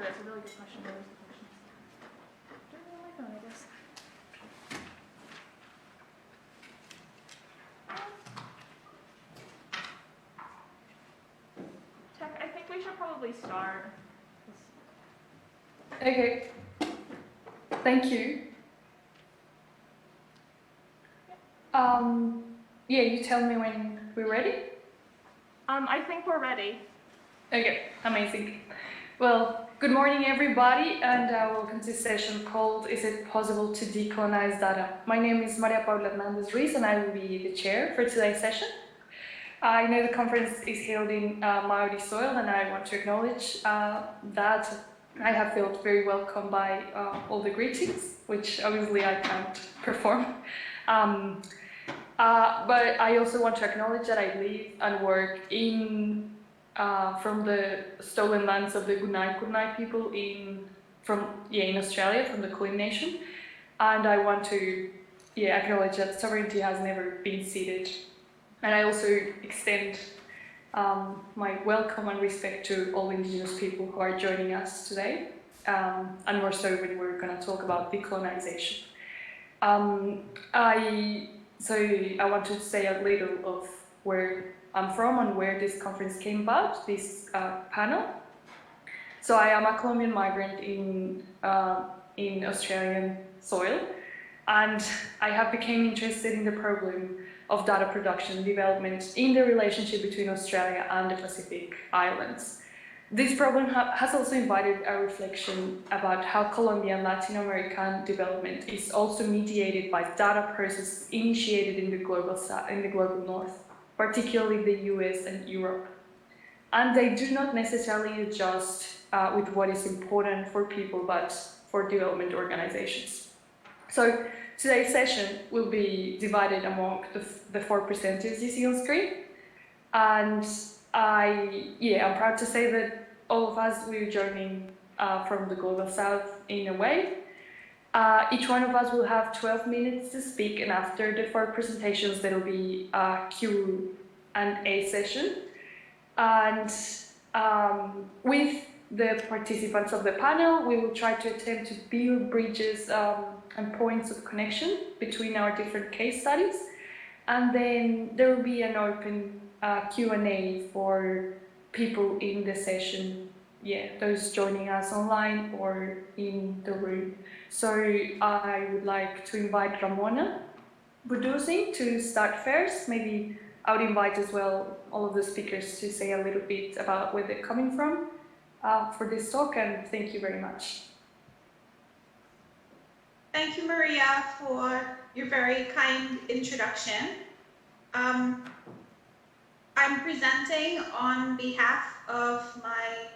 answer it. It's a really good question. Where is the question? Do it on my phone, I guess. Tech, I think we should probably start. Okay. Thank you. Yeah, you tell me when we're ready. I think we're ready. Okay, amazing. Well, good morning everybody, and welcome to a session called Is It Possible to Decolonize Data? My name is Maria Paula Hernandez Ruiz, and I will be the chair for today's session. I know the conference is held in Maori soil, and I want to acknowledge that I have felt very welcome by all the greetings, which obviously I can't perform. But I also want to acknowledge that I live and work in from the stolen lands of the Gunai people in Australia, from the Kulin Nation, and I want to acknowledge that sovereignty has never been ceded. And I also extend my welcome and respect to all Indigenous people who are joining us today, and more so when we're going to talk about decolonization. I want to say a little of where I'm from and where this conference came about, this panel. So I am a Colombian migrant in Australian soil, and I have become interested in the problem of data production and development in the relationship between Australia and the Pacific Islands. This problem has also invited a reflection about how Colombian Latin American development is also mediated by data processes initiated in the global north, particularly the US and Europe. And they do not necessarily adjust with what is important for people, but for development organizations. So today's session will be divided among the four presenters you see on screen. And I'm proud to say that all of us, we're joining from the Global South in a way. Each one of us will have 12 minutes to speak, and after the four presentations, there will be a Q&A session. And with the participants of the panel, we will try to attempt to build bridges and points of connection between our different case studies. And then there will be an open Q&A for people in the session, those joining us online or in the room. So I would like to invite Ramona Budusing to start first. Maybe I would invite as well all of the speakers to say a little bit about where they're coming from for this talk, and thank you very much. Thank you, Maria, for your very kind introduction. I'm presenting on behalf of my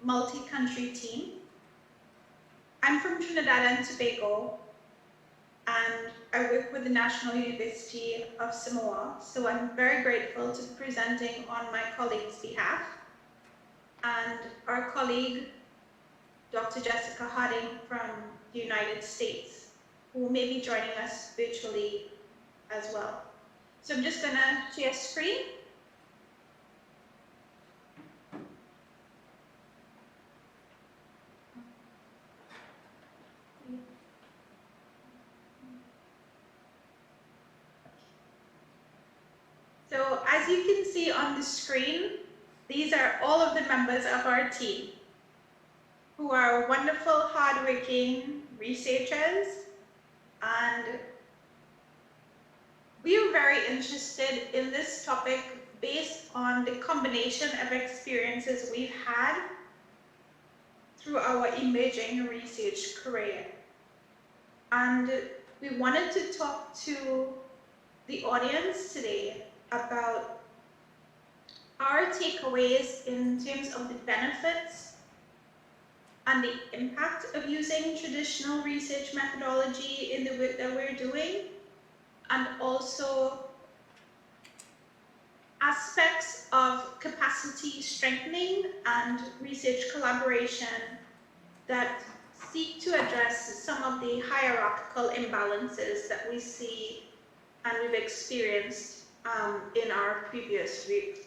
multi-country team. I'm from Trinidad and Tobago, and I work with the National University of Samoa, so I'm very grateful to be presenting on my colleague's behalf. And our colleague, Dr. Jessica Harding from the United States, who may be joining us virtually as well. So I'm just gonna share screen. So as you can see on the screen, these are all of the members of our team who are wonderful, hardworking researchers, and we are very interested in this topic based on the combination of experiences we've had through our emerging research career. And we wanted to talk to the audience today about our takeaways in terms of the benefits and the impact of using traditional research methodology in the work that we're doing, and also aspects of capacity strengthening and research collaboration that seek to address some of the hierarchical imbalances that we see and we've experienced in our previous work.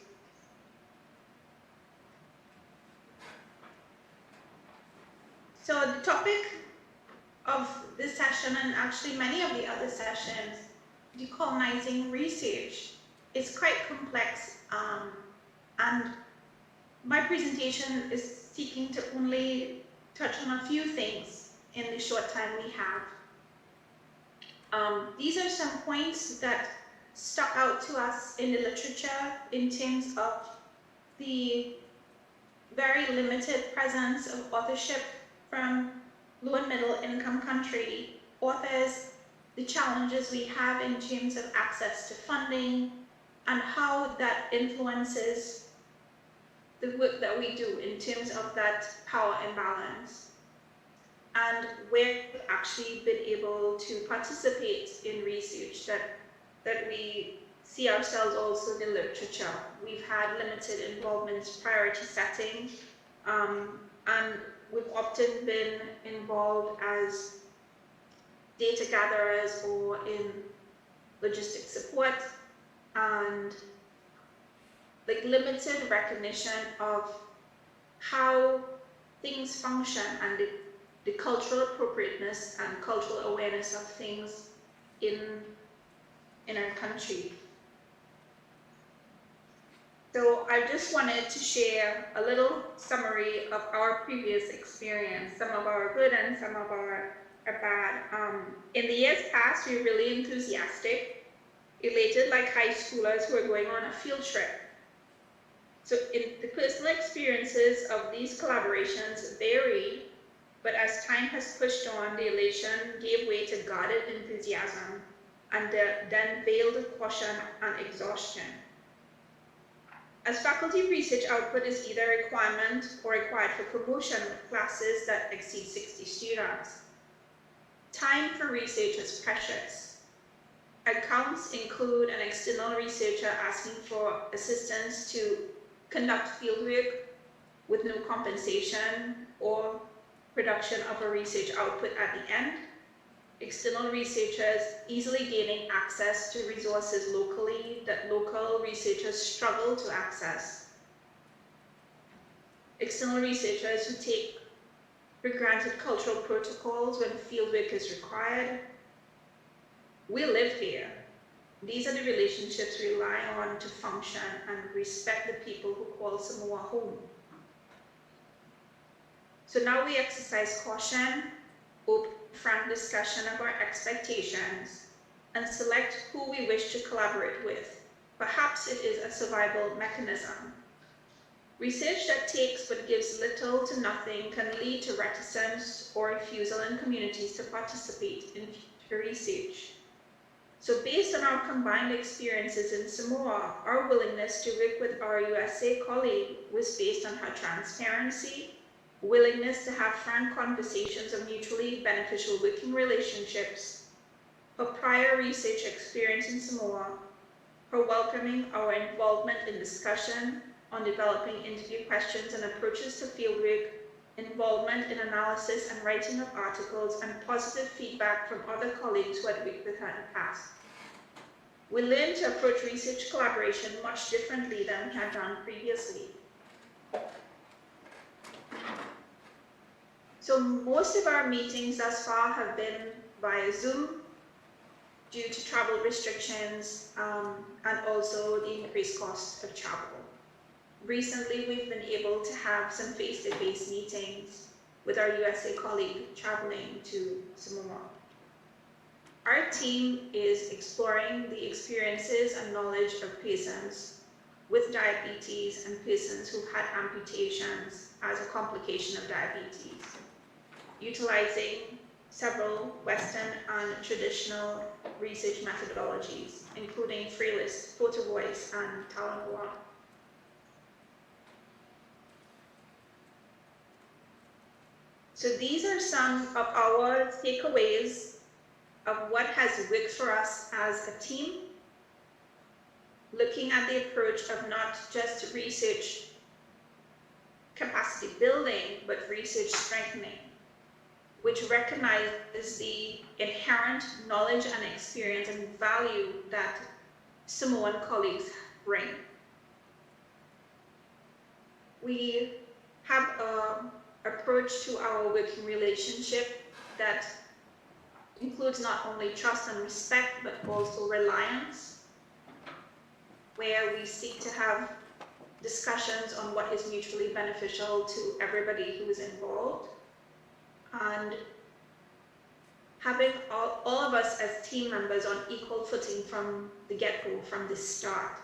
So the topic of this session, and actually many of the other sessions, decolonizing research, is quite complex, and my presentation is seeking to only touch on a few things in the short time we have. These are some points that stuck out to us in the literature in terms of the very limited presence of authorship from low and middle income country authors, the challenges we have in terms of access to funding, and how that influences the work that we do in terms of that power imbalance, and where we've actually been able to participate in research that we see ourselves also in the literature. We've had limited involvement in priority setting, and we've often been involved as data gatherers or in logistic support, and like limited recognition of how things function and the cultural appropriateness and cultural awareness of things in our country. So I just wanted to share a little summary of our previous experience, some of our good and some of our bad. In the years past, we were really enthusiastic, elated like high schoolers who are going on a field trip. So the personal experiences of these collaborations vary, but as time has pushed on, the elation gave way to guarded enthusiasm and then veiled caution and exhaustion. As faculty research output is either a requirement or required for promotion with classes that exceed 60 students, time for research is precious. Accounts include an external researcher asking for assistance to conduct fieldwork with no compensation or production of a research output at the end. External researchers easily gaining access to resources locally that local researchers struggle to access. External researchers who take for granted cultural protocols when fieldwork is required. We live here. These are the relationships we rely on to function and respect the people who call Samoa home. So now we exercise caution, open, frank discussion of our expectations, and select who we wish to collaborate with. Perhaps it is a survival mechanism. Research that takes but gives little to nothing can lead to reticence or refusal in communities to participate in future research. So based on our combined experiences in Samoa, our willingness to work with our USA colleague was based on her transparency, willingness to have frank conversations of mutually beneficial working relationships, her prior research experience in Samoa, her welcoming our involvement in discussion on developing interview questions and approaches to fieldwork, involvement in analysis and writing of articles, and positive feedback from other colleagues who had worked with her in the past. We learned to approach research collaboration much differently than we had done previously. So most of our meetings thus far have been via Zoom due to travel restrictions and also the increased cost of travel. Recently, we've been able to have some face-to-face meetings with our USA colleague traveling to Samoa. Our team is exploring the experiences and knowledge of patients with diabetes and persons who had amputations as a complication of diabetes, utilizing several Western and traditional research methodologies, including FreeList, Photo Voice, and Talanoa. So these are some of our takeaways of what has worked for us as a team, looking at the approach of not just research capacity building, but research strengthening, which recognizes the inherent knowledge and experience and value that Samoan colleagues bring. We have an approach approach to our working relationship that includes not only trust and respect, but also reliance, where we seek to have discussions on what is mutually beneficial to everybody who is involved, and having all of us as team members on equal footing from the get-go, from the start.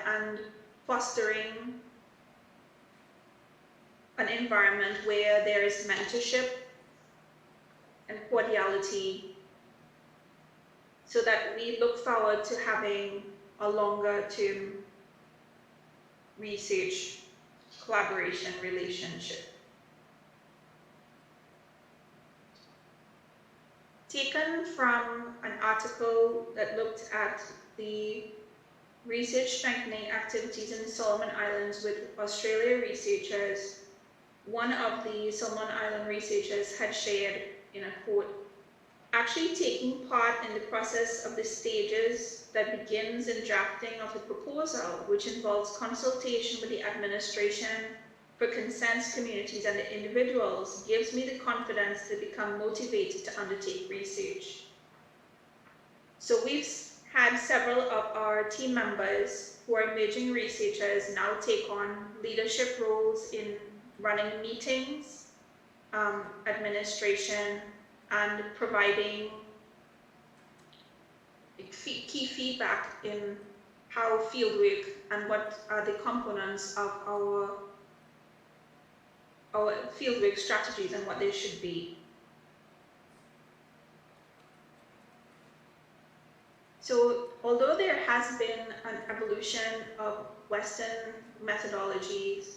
And fostering an environment where there is mentorship and cordiality, so that we look forward to having a longer term research collaboration relationship. Taken from an article that looked at the research strengthening activities in the Solomon Islands with Australia researchers, one of the Solomon Island researchers had shared in a quote, actually taking part in the process of the stages that begins in drafting of the proposal, which involves consultation with the administration for consents, communities, and the individuals, gives me the confidence to become motivated to undertake research. So we've had several of our team members who are emerging researchers now take on leadership roles in running meetings, administration, and providing key feedback in how fieldwork and what are the components of our fieldwork strategies and what they should be. So although there has been an evolution of Western methodologies,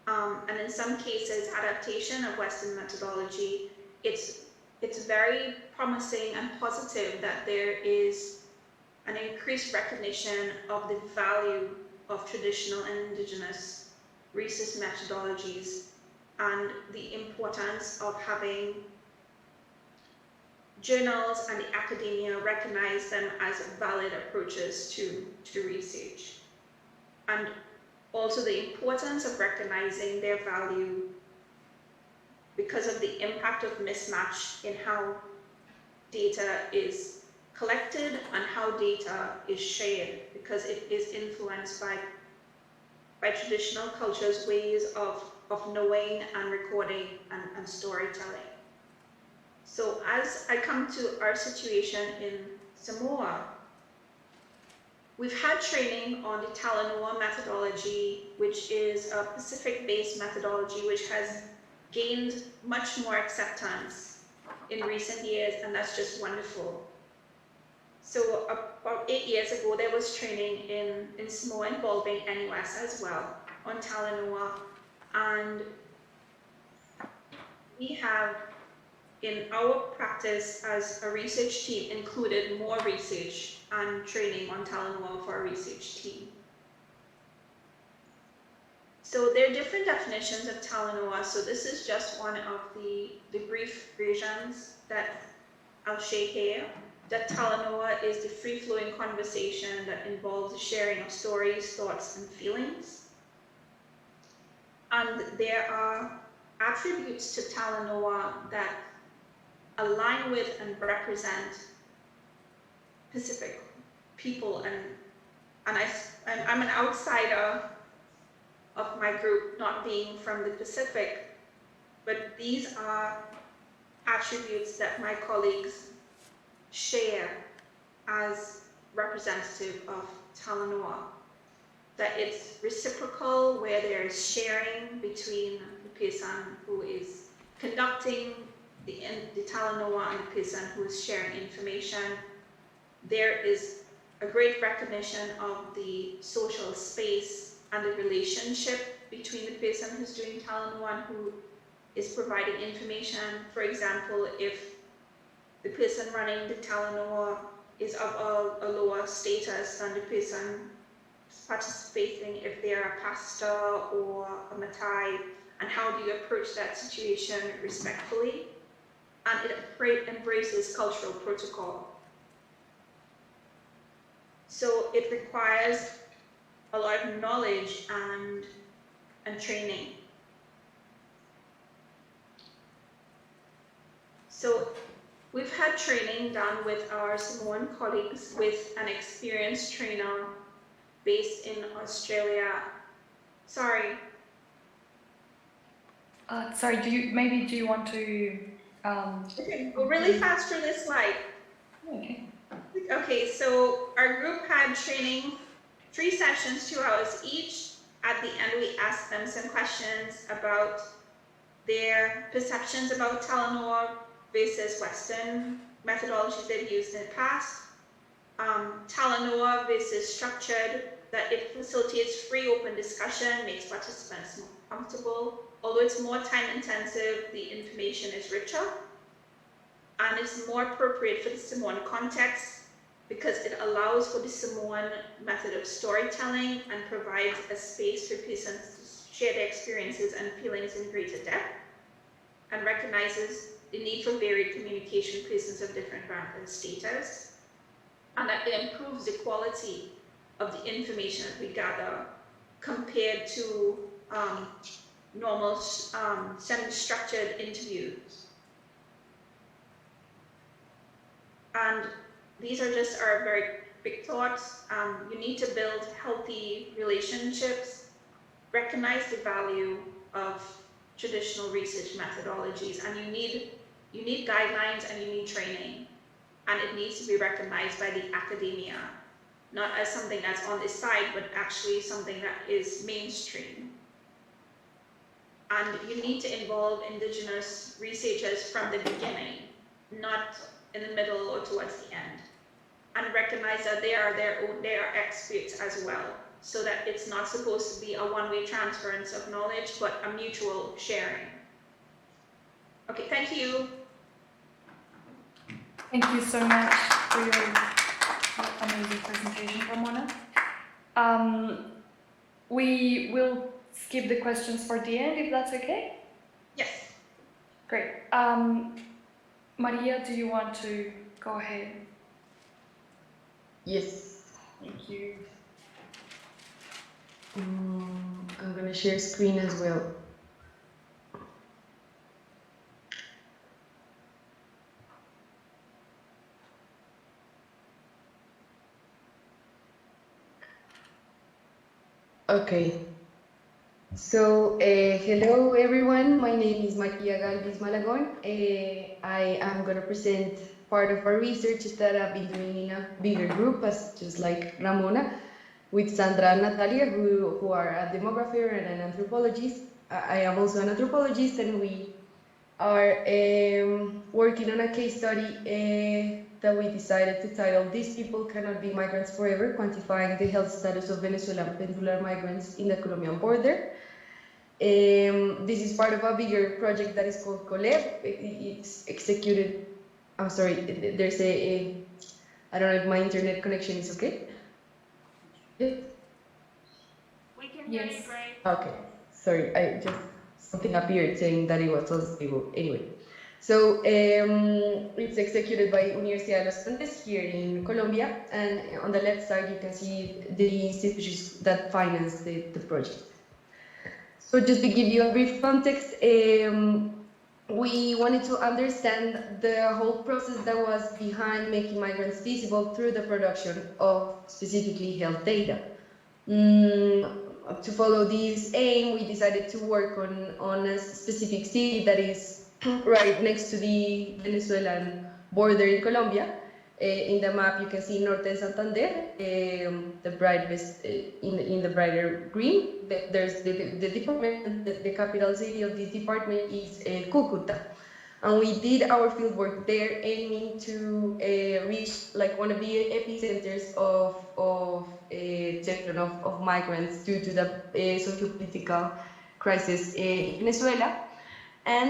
and in some cases adaptation of Western methodology, it's very promising and positive that there is an increased recognition of the value of traditional and indigenous research methodologies and the importance of having journals and the academia recognize them as valid approaches to research, and also the importance of recognizing their value because of the impact of mismatch in how data is collected and how data is shared, because it is influenced by traditional cultures' ways of knowing and recording and storytelling. So as I come to our situation in Samoa, we've had training on the Talanoa methodology, which is a Pacific-based methodology which has gained much more acceptance in recent years, and that's just wonderful. So about 8 years ago, there was training in Samoa involving NUS as well on Talanoa, and we have in our practice as a research team included more research and training on Talanoa for our research team. So there are different definitions of Talanoa, so this is just one of the brief versions that I'll share here. That Talanoa is the free-flowing conversation that involves the sharing of stories, thoughts, and feelings. And there are attributes to Talanoa that align with and represent Pacific people, and I'm an outsider of my group, not being from the Pacific, but these are attributes that my colleagues share as representative of Talanoa. That it's reciprocal, where there is sharing between the person who is conducting the Talanoa and the person who is sharing information. There is a great recognition of the social space and the relationship between the person who's doing Talanoa and who is providing information. For example, if the person running the Talanoa is of a lower status than the person participating, if they're a pastor or a Matai, and how do you approach that situation respectfully? And it embraces cultural protocol. So it requires a lot of knowledge and training. So we've had training done with our Samoan colleagues with an experienced trainer based in Australia. Sorry. Sorry, do you want to? Okay, go really fast through this slide. Okay. Okay, so our group had training, 3 sessions, 2 hours each. At the end, we asked them some questions about their perceptions about Talanoa versus Western methodologies they've used in the past. Talanoa versus structured, that it facilitates free open discussion, makes participants more comfortable. Although it's more time intensive, the information is richer. And it's more appropriate for the Samoan context because it allows for the Samoan method of storytelling and provides a space for persons to share their experiences and feelings in greater depth, and recognizes the need for varied communication for persons of different background and status, and that it improves the quality of the information that we gather compared to normal semi-structured interviews. And these are just our very big thoughts. You need to build healthy relationships, recognize the value of traditional research methodologies, and you need guidelines and you need training, and it needs to be recognized by the academia, not as something that's on the side, but actually something that is mainstream. And you need to involve Indigenous researchers from the beginning, not in the middle or towards the end, and recognize that they are experts as well, so that it's not supposed to be a one-way transference of knowledge, but a mutual sharing. Okay, thank you. Thank you so much for your amazing presentation, Ramona. We will skip the questions for the end, if that's okay? Yes. Great. Maria, do you want to go ahead? Yes. Thank you. I'm going to share screen as well. Okay. So, hello everyone. My name is Maria Galvis Malagon. I am going to present part of our research that I've been doing in a bigger group, as just like Ramona, with Sandra and Natalia, who are a demographer and an anthropologist. I am also an anthropologist, and we are working on a case study that we decided to title "These People Cannot Be Migrants Forever: Quantifying the Health Status of Venezuelan Pendular Migrants in the Colombian Border." This is part of a bigger project that is called COLEB. It's executed. I'm sorry, there's I don't know if my internet connection is okay. We can hear Yes. you great. Okay, sorry, something appeared saying that it was unstable. Anyway, so it's executed by Universidad de los Andes here in Colombia, and on the left side you can see the institutions that finance the project. So just to give you a brief context, we wanted to understand the whole process that was behind making migrants visible through the production of specifically health data. To follow this aim, we decided to work on a specific city that is right next to the Venezuelan border in Colombia. In the map, you can see Norte de Santander, the brightest in the brighter green. There's the department, the capital city of this department is Cucuta. And we did our fieldwork there, aiming to reach like one of the epicenters of migrants due to the socio-political crisis in Venezuela, and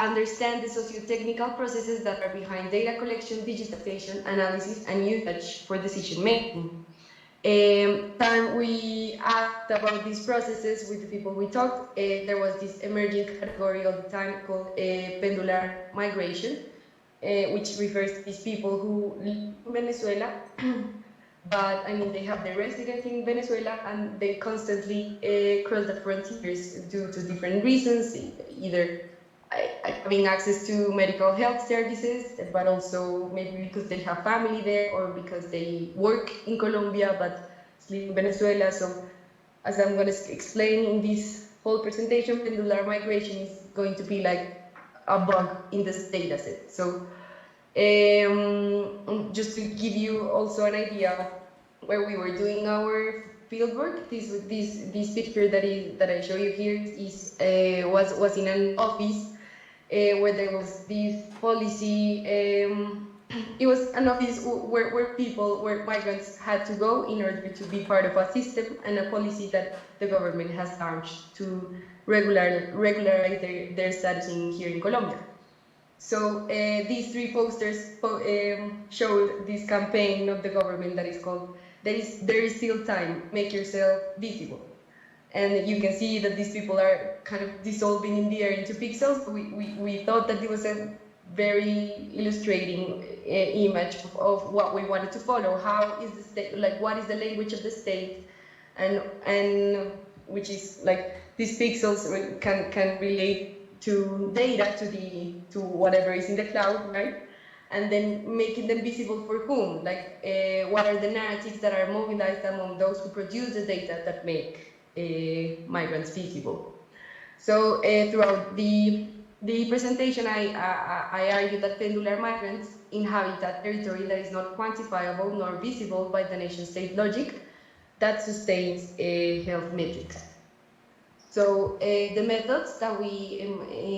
understand the socio-technical processes that are behind data collection, digitization, analysis, and usage for decision making. Time we asked about these processes with the people we talked, there was this emerging category all the time called pendular migration, which refers to these people who live in Venezuela but I mean, they have their residence in Venezuela and they constantly cross the frontiers due to different reasons, either having access to medical health services, but also maybe because they have family there or because they work in Colombia but live in Venezuela. So as I'm going to explain in this whole presentation, pendular migration is going to be like a bug in this data set. So just to give you also an idea of where we were doing our fieldwork, this picture that I show you here is was in an office where there was this policy. It was an office where migrants had to go in order to be part of a system and a policy that the government has launched to regularize their status here in Colombia. So these three posters showed this campaign of the government that is called there is still time, make yourself visible. And you can see that these people are kind of dissolving in the air into pixels. We thought that it was a very illustrating image of what we wanted to follow. How is the state, like what is the language of the state, and which is like these pixels can relate to data, to whatever is in the cloud, right? And then making them visible for whom? Like what are the narratives that are mobilized among those who produce the data that make migrants visible. So throughout the presentation, I argued that pendular migrants inhabit a territory that is not quantifiable nor visible by the nation-state logic that sustains health metrics. So the methods that we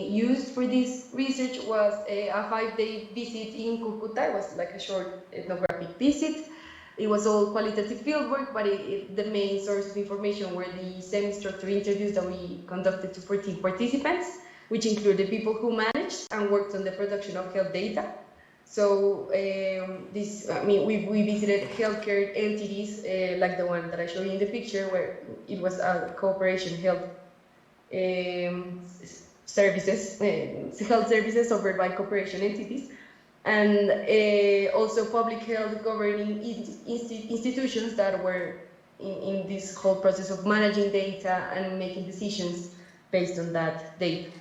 used for this research was a 5-day visit in Cucuta. It was like a short ethnographic visit. It was all qualitative fieldwork, but the main source of information were the semi-structured interviews that we conducted to 14 participants, which included people who managed and worked on the production of health data. So we visited healthcare entities like the one that I showed you in the picture, where it was a cooperation health services, health services offered by cooperation entities, and also public health governing institutions that were in this whole process of managing data and making decisions based on that data.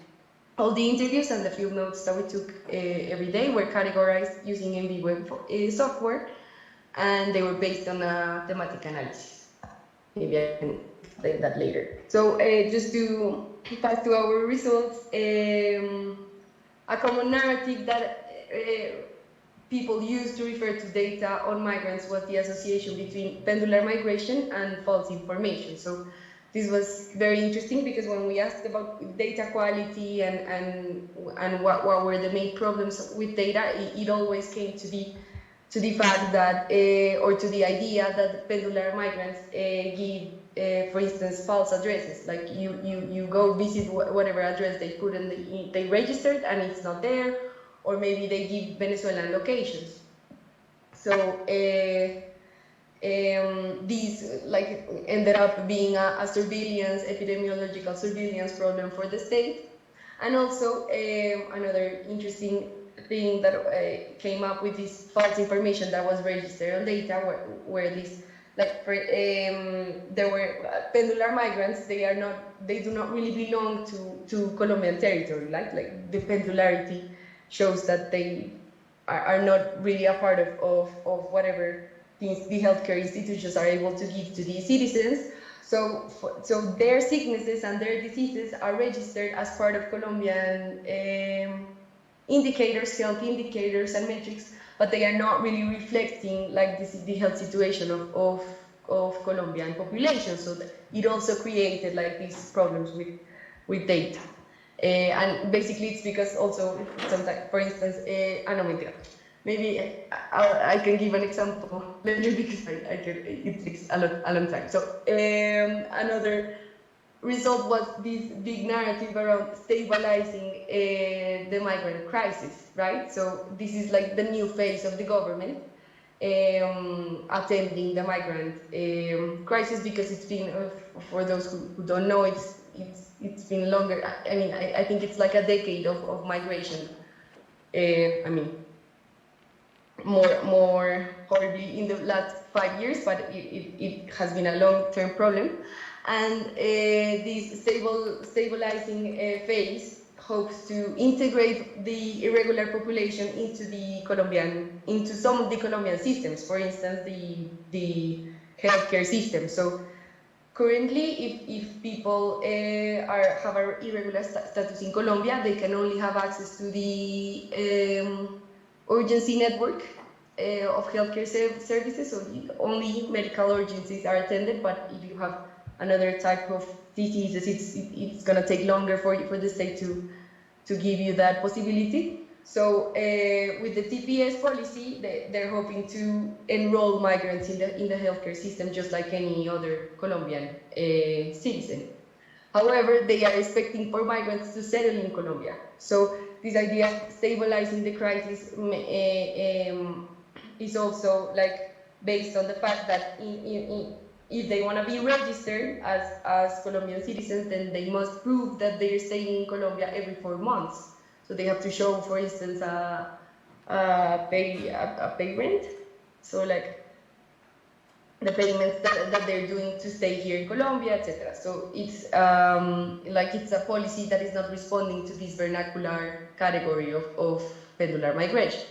All the interviews and the field notes that we took every day were categorized using MVWeb software, and they were based on a thematic analysis. Maybe I can explain that later. So just to pass to our results, a common narrative that people use to refer to data on migrants was the association between pendular migration and false information. So this was very interesting because when we asked about data quality and what were the main problems with data, it always came to the fact that, or to the idea that pendular migrants give, for instance, false addresses. Like you go visit whatever address they put in they registered and it's not there, or maybe they give Venezuelan locations. So these like ended up being a surveillance, epidemiological surveillance problem for the state. And also another interesting thing that came up with this false information that was registered on data where this, like there were pendular migrants, they do not really belong to Colombian territory, like the pendularity shows that they are not really a part of whatever the healthcare institutions are able to give to these citizens. So their sicknesses and their diseases are registered as part of Colombian indicators, health indicators and metrics, but they are not really reflecting like the health situation of Colombian population. So it also created like these problems with data. And basically it's because also sometimes, for instance, maybe I can give an example later because it takes a long time. So another result was this big narrative around stabilizing the migrant crisis, right? So this is like the new phase of the government attending the migrant crisis, because it's been, for those who don't know, it's been longer. I mean, I think it's like a decade of migration. I mean, more horribly in the last 5 years, but it has been a long-term problem. And this stabilizing phase hopes to integrate the irregular population into some of the Colombian systems, for instance, the healthcare system. So currently, if people have an irregular status in Colombia, they can only have access to the urgency network of healthcare services, so only medical urgencies are attended, but if you have another type of diseases, it's going to take longer for the state to give you that possibility. So with the TPS policy, they're hoping to enroll migrants in the healthcare system just like any other Colombian citizen. However, they are expecting for migrants to settle in Colombia. So this idea of stabilizing the crisis is also like based on the fact that if they want to be registered as Colombian citizens, then they must prove that they're staying in Colombia every 4 months. So they have to show, for instance, a pay rent. So like the payments that they're doing to stay here in Colombia, etc. So it's it's a policy that is not responding to this vernacular category of pendular migration.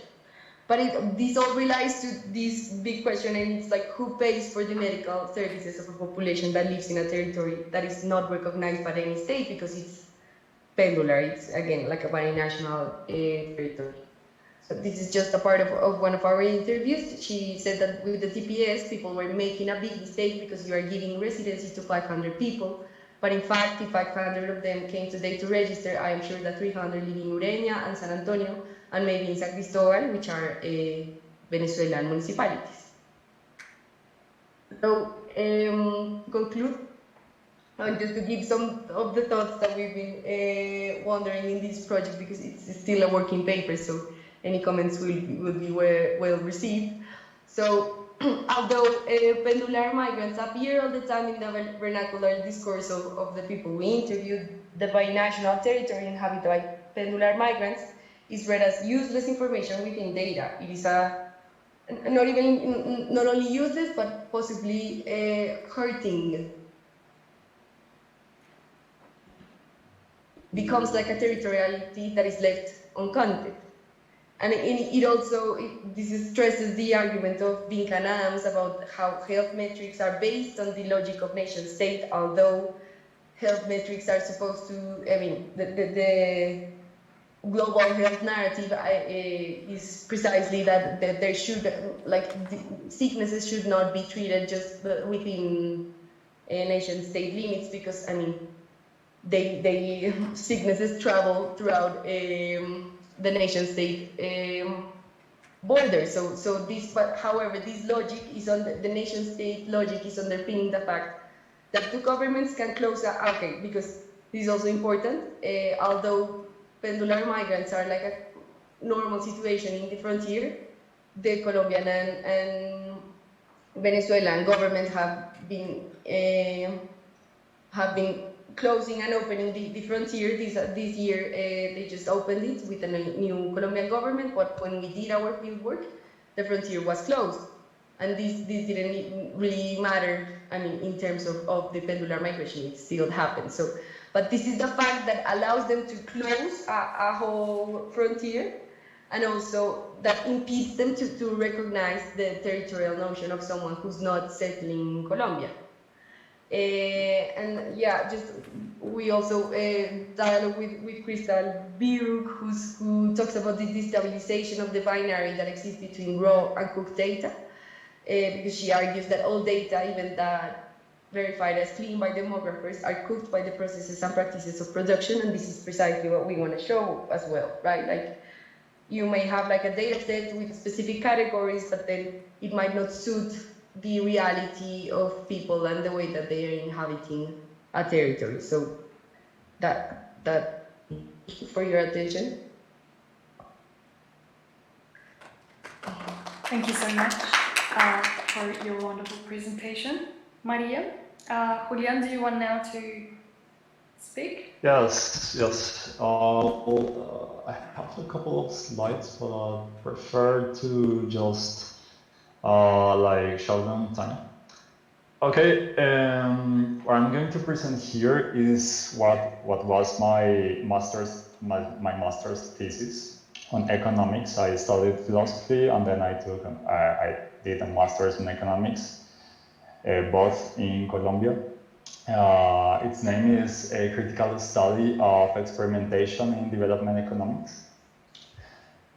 But this all relies to this big question, and it's like who pays for the medical services of a population that lives in a territory that is not recognized by any state because it's pendular. It's again like a binational territory. So this is just a part of one of our interviews. She said that with the TPS, people were making a big mistake because you are giving residency to 500 people. But in fact, if 500 of them came today to register, I am sure that 300 live in Ureña and San Antonio, and maybe in San Cristobal, which are Venezuelan municipalities. So, conclude, just to give some of the thoughts that we've been wondering in this project, because it's still a working paper, so any comments will be well received. So, although pendular migrants appear all the time in the vernacular discourse of the people we interviewed, the binational territory inhabited by pendular migrants is read as useless information within data. It is not only useless, but possibly hurting. Becomes like a territoriality that is left uncounted. And this stresses the argument of Binka and Adams about how health metrics are based on the logic of nation state, although health metrics are supposed to, the global health narrative is precisely that there should, sicknesses should not be treated just within nation state limits, because, sicknesses travel throughout the nation state borders. However, this logic is on the nation state logic is underpinning the fact that two governments can close because this is also important, although pendular migrants are like a normal situation in the frontier, the Colombian and Venezuelan governments have been closing and opening the frontier. This year they just opened it with a new Colombian government, but when we did our field work, the frontier was closed. And this didn't really matter, in terms of the pendular migration, it still happened. But this is the fact that allows them to close a whole frontier, and also that impedes them to recognize the territorial notion of someone who's not settling in Colombia. We also dialogue with Crystal Biruk, who talks about the destabilization of the binary that exists between raw and cooked data, because she argues that all data, even that verified as clean by demographers, are cooked by the processes and practices of production, and this is precisely what we want to show as well, right? Like, you may have like a data set with specific categories, but then it might not suit the reality of people and the way that they are inhabiting a territory. So that for your attention. Thank you so much for your wonderful presentation, Maria. Julian, do you want now to speak? Yes. I have a couple of slides, but I prefer to just like showdown time. Okay, what I'm going to present here is what was my master's thesis on economics. I studied philosophy and then I did a master's in economics, both in Colombia. Its name is A Critical Study of Experimentation in Development Economics.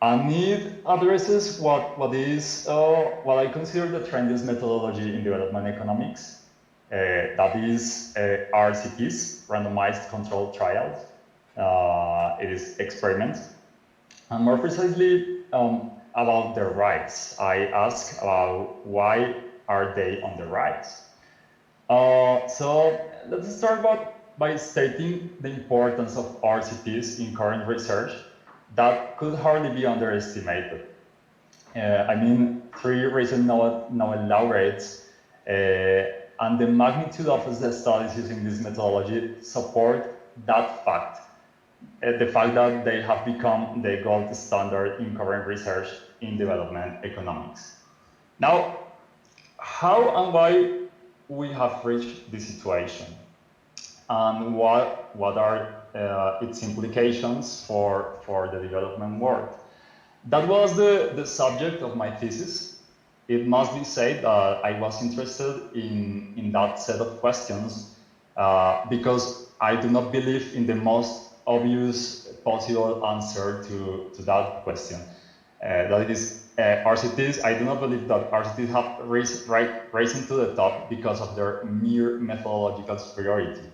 And it addresses what I consider the trendiest methodology in development economics. That is RCTs, randomized controlled trials. It is experiments. And more precisely, about their rights. I ask about why are they on the rights? So let's start by stating the importance of RCTs in current research that could hardly be underestimated. I mean, 3 recent Nobel laureates and the magnitude of the studies using this methodology support that fact. The fact that they have become the gold standard in current research in development economics. Now, how and why we have reached this situation? And what are its implications for the development world? That was the subject of my thesis. It must be said that I was interested in that set of questions because I do not believe in the most obvious possible answer to that question. That is RCTs. I do not believe that RCTs have risen to the top because of their mere methodological superiority.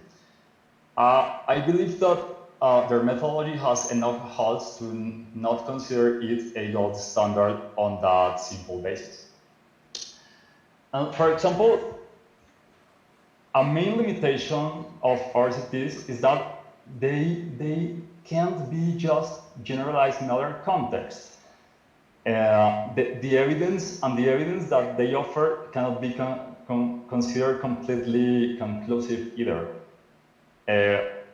I believe that their methodology has enough holes to not consider it a gold standard on that simple basis. For example, a main limitation of RCTs is that they can't be just generalized in other contexts. The evidence that they offer cannot be considered completely conclusive either.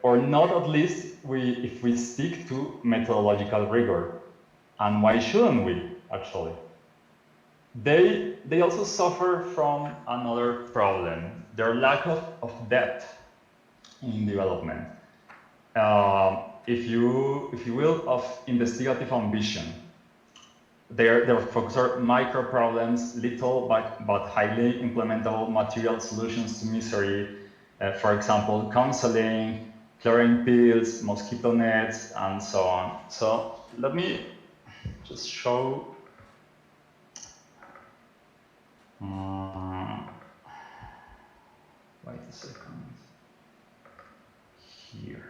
Or not, at least if we stick to methodological rigor. And why shouldn't we, actually? They also suffer from another problem, their lack of depth in development. If you will, of investigative ambition. Their focus are micro problems, little but highly implementable material solutions to misery. For example, counseling, chlorine pills, mosquito nets, and so on. So let me just show. Wait a second. Here.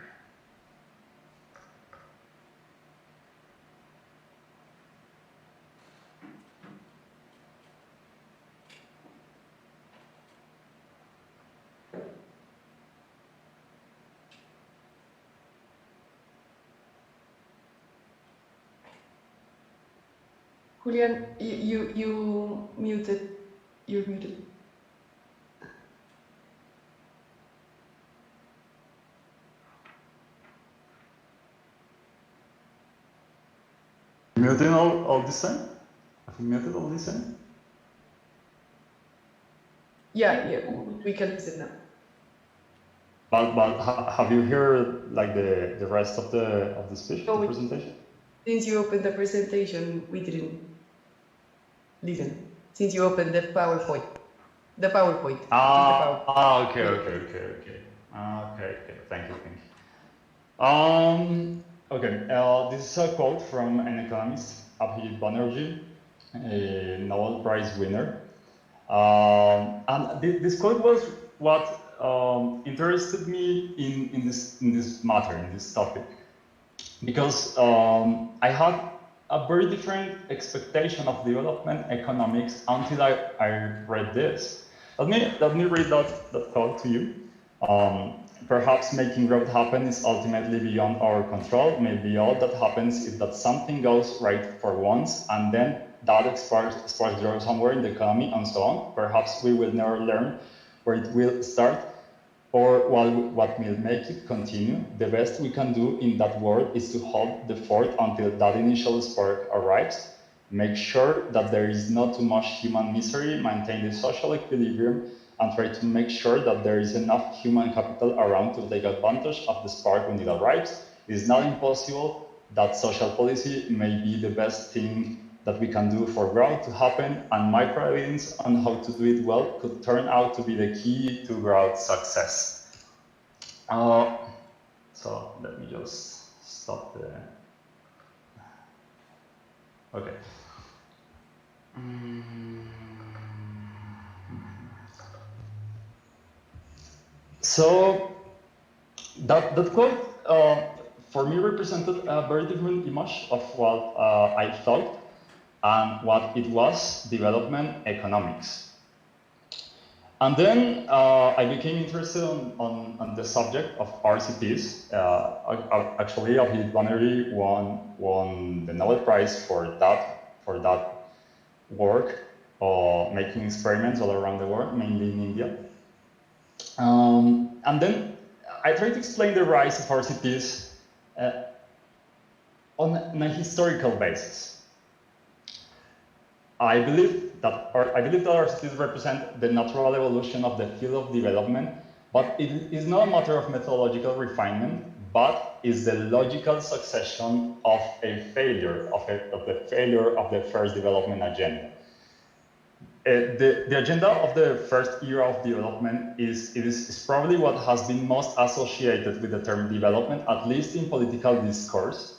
Julian, you muted. You're muted. Muting all the same? Have you muted all the same? Yeah, we can listen now. But have you heard like the rest of the speech, No, the presentation? Since you opened the presentation, we didn't listen. Since you opened the PowerPoint. Okay. Thank you. Okay, this is a quote from an economist, Abhijit Banerjee, a Nobel Prize winner. And this quote was what interested me in this matter, in this topic, because I had a very different expectation of development economics until I read this. Let me read that quote to you. Perhaps making growth happen is ultimately beyond our control. Maybe all that happens is that something goes right for once, and then that sparks growth somewhere in the economy, and so on. Perhaps we will never learn where it will start, or what will make it continue. The best we can do in that world is to hold the fort until that initial spark arrives. make sure that there is not too much human misery, maintain the social equilibrium, and try to make sure that there is enough human capital around to take advantage of the spark when it arrives. It is not impossible that social policy may be the best thing that we can do for growth to happen, and micro evidence on how to do it well could turn out to be the key to growth success. So let me just stop the. Okay. So that quote for me represented a very different image of what I thought and what it was development economics. And then I became interested on the subject of RCTs. Actually, Abhijit Banerjee won the Nobel Prize for that work, making experiments all around the world, mainly in India. And then I tried to explain the rise of RCTs on a historical basis. I believe that RCTs represent the natural evolution of the field of development, but it is not a matter of methodological refinement, but is the logical succession of a failure, of the failure of the first development agenda. The agenda of the first era of development is probably what has been most associated with the term development, at least in political discourse.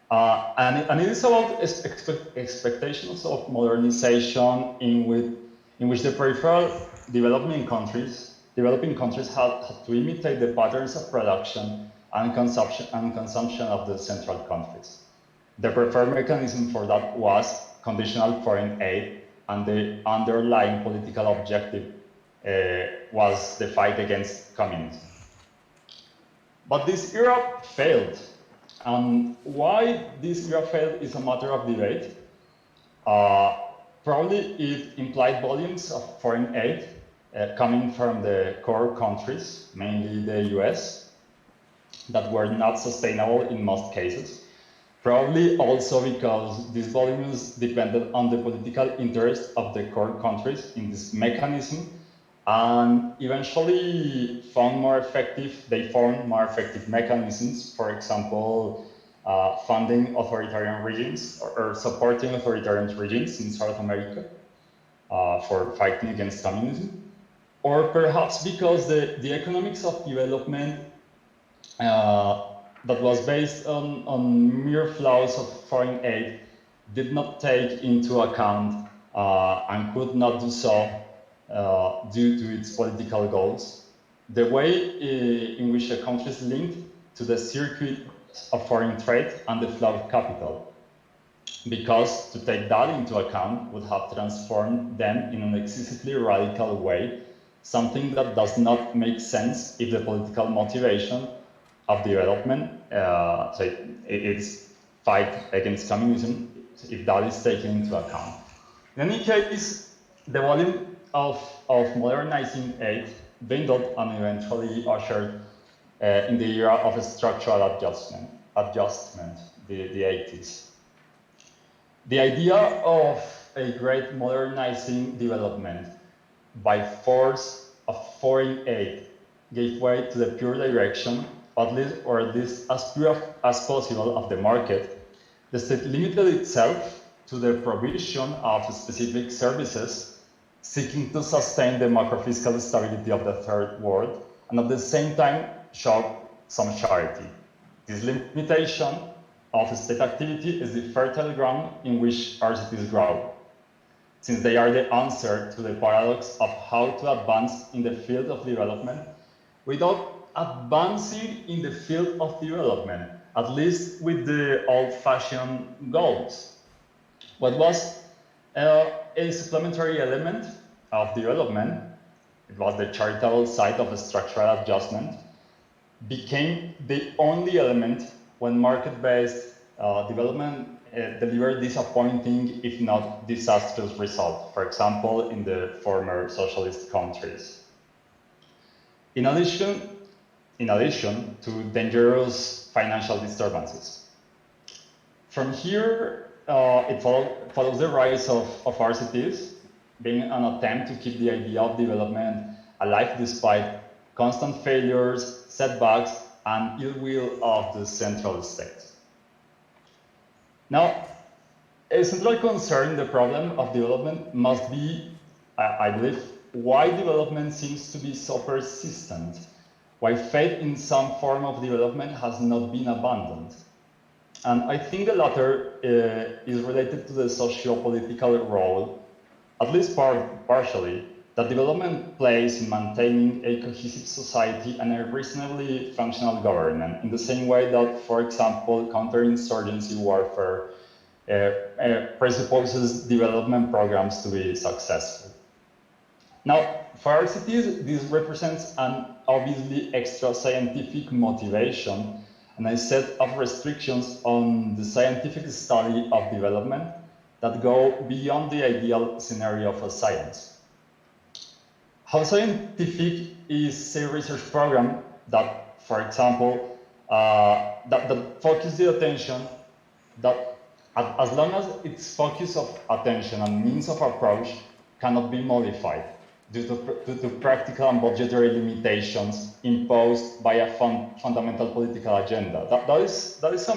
And it is about expectations of modernization in which the peripheral developing countries had to imitate the patterns of production and consumption of the central countries. The preferred mechanism for that was conditional foreign aid, and the underlying political objective was the fight against communism. But this era failed. And why this era failed is a matter of debate. Probably it implied volumes of foreign aid coming from the core countries, mainly the US, that were not sustainable in most cases. Probably also because these volumes depended on the political interest of the core countries in this mechanism, and eventually they found more effective mechanisms, for example, funding authoritarian regimes or supporting authoritarian regimes in South America for fighting against communism, or perhaps because the economics of development that was based on mere flows of foreign aid did not take into account and could not do so due to its political goals, the way in which a country is linked to the circuit of foreign trade and the flow of capital, because to take that into account would have transformed them in an excessively radical way, something that does not make sense if the political motivation of development, so its fight against communism, if that is taken into account. In any case, the volume of modernizing aid dwindled and eventually ushered in the era of structural adjustment, the 80s. The idea of a great modernizing development by force of foreign aid gave way to the pure direction, at least as pure as possible, of the market. The state limited itself to the provision of specific services, seeking to sustain the macro-fiscal stability of the third world, and at the same time show some charity. This limitation of state activity is the fertile ground in which RCTs grow, since they are the answer to the paradox of how to advance in the field of development without advancing in the field of development, at least with the old-fashioned goals. What was a supplementary element of development, it was the charitable side of the structural adjustment, became the only element when market-based development delivered disappointing, if not disastrous, results, for example, in the former socialist countries. In addition to dangerous financial disturbances. From here, it follows the rise of RCTs, being an attempt to keep the idea of development alive despite constant failures, setbacks, and ill will of the central state. Now, a central concern in the problem of development must be, I believe, why development seems to be so persistent, why faith in some form of development has not been abandoned. And I think the latter is related to the socio-political role, at least partially, that development plays in maintaining a cohesive society and a reasonably functional government, in the same way that, for example, counterinsurgency warfare presupposes development programs to be successful. Now, for our cities, this represents an obviously extra scientific motivation and a set of restrictions on the scientific study of development that go beyond the ideal scenario of a science. How scientific is a research program that, for example, that focuses the attention, that as long as its focus of attention and means of approach cannot be modified due to practical and budgetary limitations imposed by a fundamental political agenda? That is a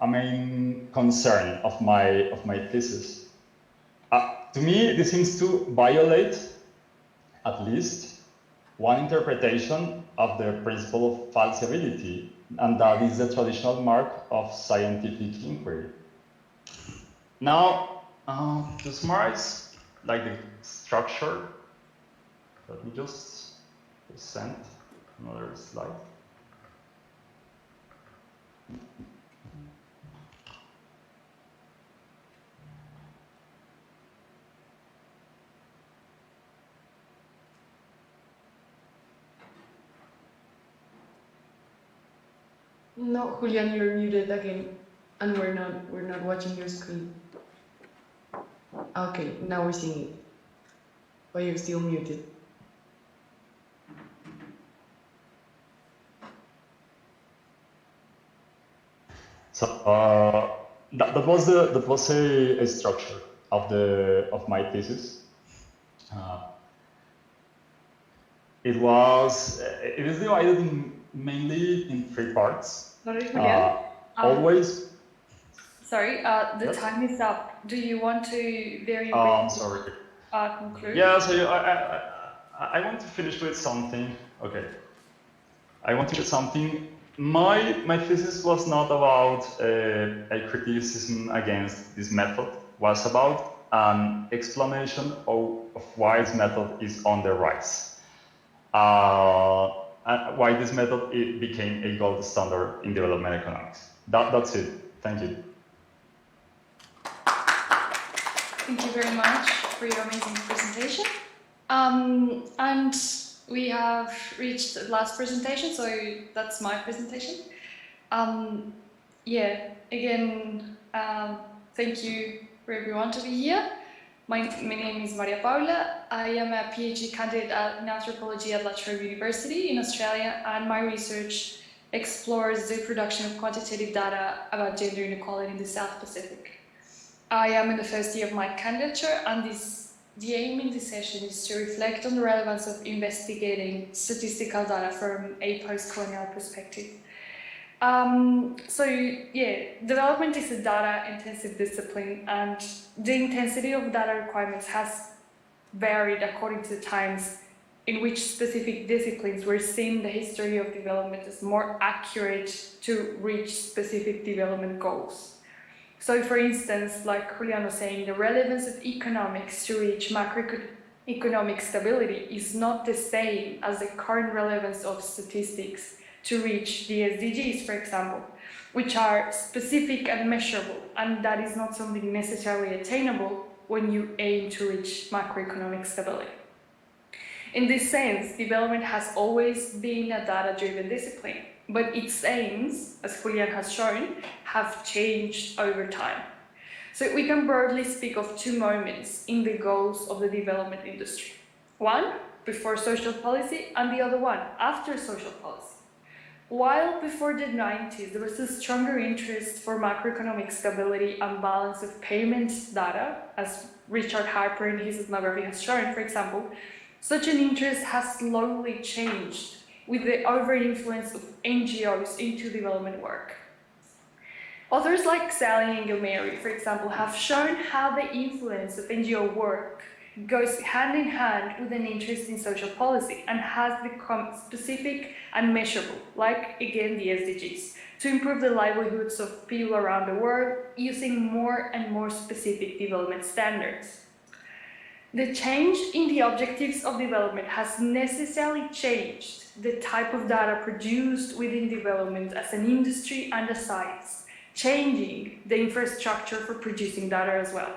main concern of my thesis. To me, this seems to violate at least one interpretation of the principle of falsifiability, and that is the traditional mark of scientific inquiry. Now, to summarize, like the structure, let me just present another slide. No, Julian, you're muted again, and we're not watching your screen. Okay, now we're seeing it, but you're still muted. So that was a structure of my thesis. It is divided mainly in 3 parts. Always. Sorry, the Yes? time is up. Do you want to very Sorry. conclude? Yeah, so I want to finish with something. Okay. I want to do something. My thesis was not about a criticism against this method. It was about an explanation of why this method is on the rise. And why this method became a gold standard in development economics. That's it. Thank you. Thank you very much for your amazing presentation. And we have reached the last presentation, so that's my presentation. Yeah, again, thank you for everyone to be here. My name is Maria Paula. I am a PhD candidate in anthropology at La Trobe University in Australia, and my research explores the production of quantitative data about gender inequality in the South Pacific. I am in the first year of my candidature, and the aim in this session is to reflect on the relevance of investigating statistical data from a post-colonial perspective. So yeah, development is a data-intensive discipline, and the intensity of data requirements has varied according to the times in which specific disciplines were seeing the history of development as more accurate to reach specific development goals. So for instance, like Julian was saying, the relevance of economics to reach macroeconomic stability is not the same as the current relevance of statistics to reach the SDGs, for example, which are specific and measurable, and that is not something necessarily attainable when you aim to reach macroeconomic stability. In this sense, development has always been a data-driven discipline, but its aims, as Julian has shown, have changed over time. So we can broadly speak of 2 moments in the goals of the development industry. One, before social policy, and the other one, after social policy. While before the 90s, there was a stronger interest for macroeconomic stability and balance of payments data, as Richard Harper in his ethnography has shown, for example, such an interest has slowly changed with the over-influence of NGOs into development work. Authors like Sally and Gilmary, for example, have shown how the influence of NGO work goes hand in hand with an interest in social policy and has become specific and measurable, like, again, the SDGs, to improve the livelihoods of people around the world using more and more specific development standards. The change in the objectives of development has necessarily changed the type of data produced within development as an industry and a science, changing the infrastructure for producing data as well.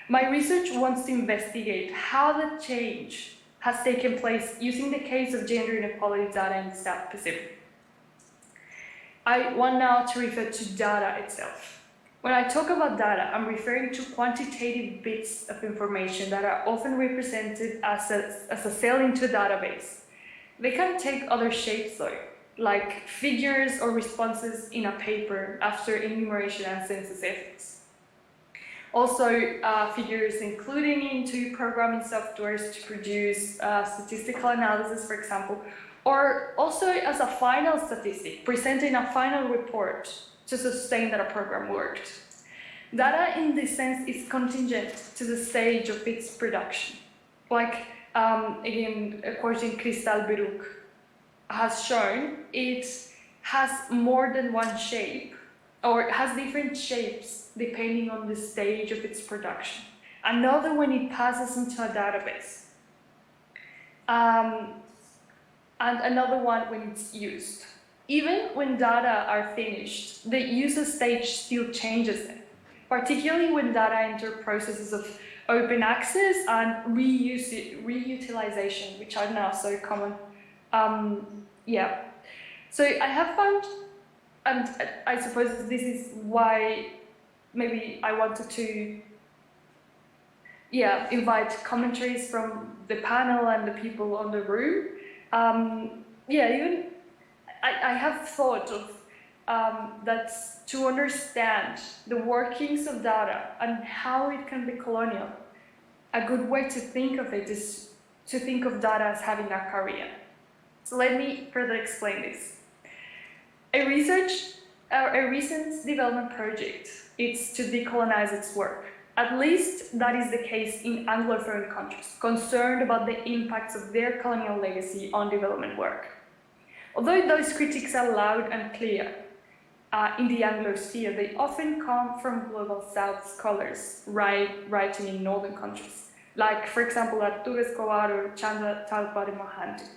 My research wants to investigate how the change has taken place using the case of gender inequality data in the South Pacific. I want now to refer to data itself. When I talk about data, I'm referring to quantitative bits of information that are often represented as a cell into a database. They can take other shapes though, like figures or responses in a paper after enumeration and census efforts. Also, figures including into programming softwares to produce statistical analysis, for example, or also as a final statistic, presenting a final report to sustain that a program worked. Data in this sense is contingent to the stage of its production. Like, again, quoting Crystal Beruk has shown, it has more than one shape, or it has different shapes depending on the stage of its production. Another when it passes into a database. And another one when it's used. Even when data are finished, the user stage still changes them, particularly when data enter processes of open access and reutilization, which are now so common. Yeah. So I have found, and I suppose this is why maybe I wanted to invite commentaries from the panel and the people on the room. Even I have thought of that to understand the workings of data and how it can be colonial, a good way to think of it is to think of data as having a career. So let me further explain this. A recent development project is to decolonize its work. At least that is the case in Anglophone countries, concerned about the impacts of their colonial legacy on development work. Although those critiques are loud and clear in the Anglosphere, they often come from Global South scholars writing in northern countries, like, for example, Arturo Escobar or Chanda Talpa de Mohanty.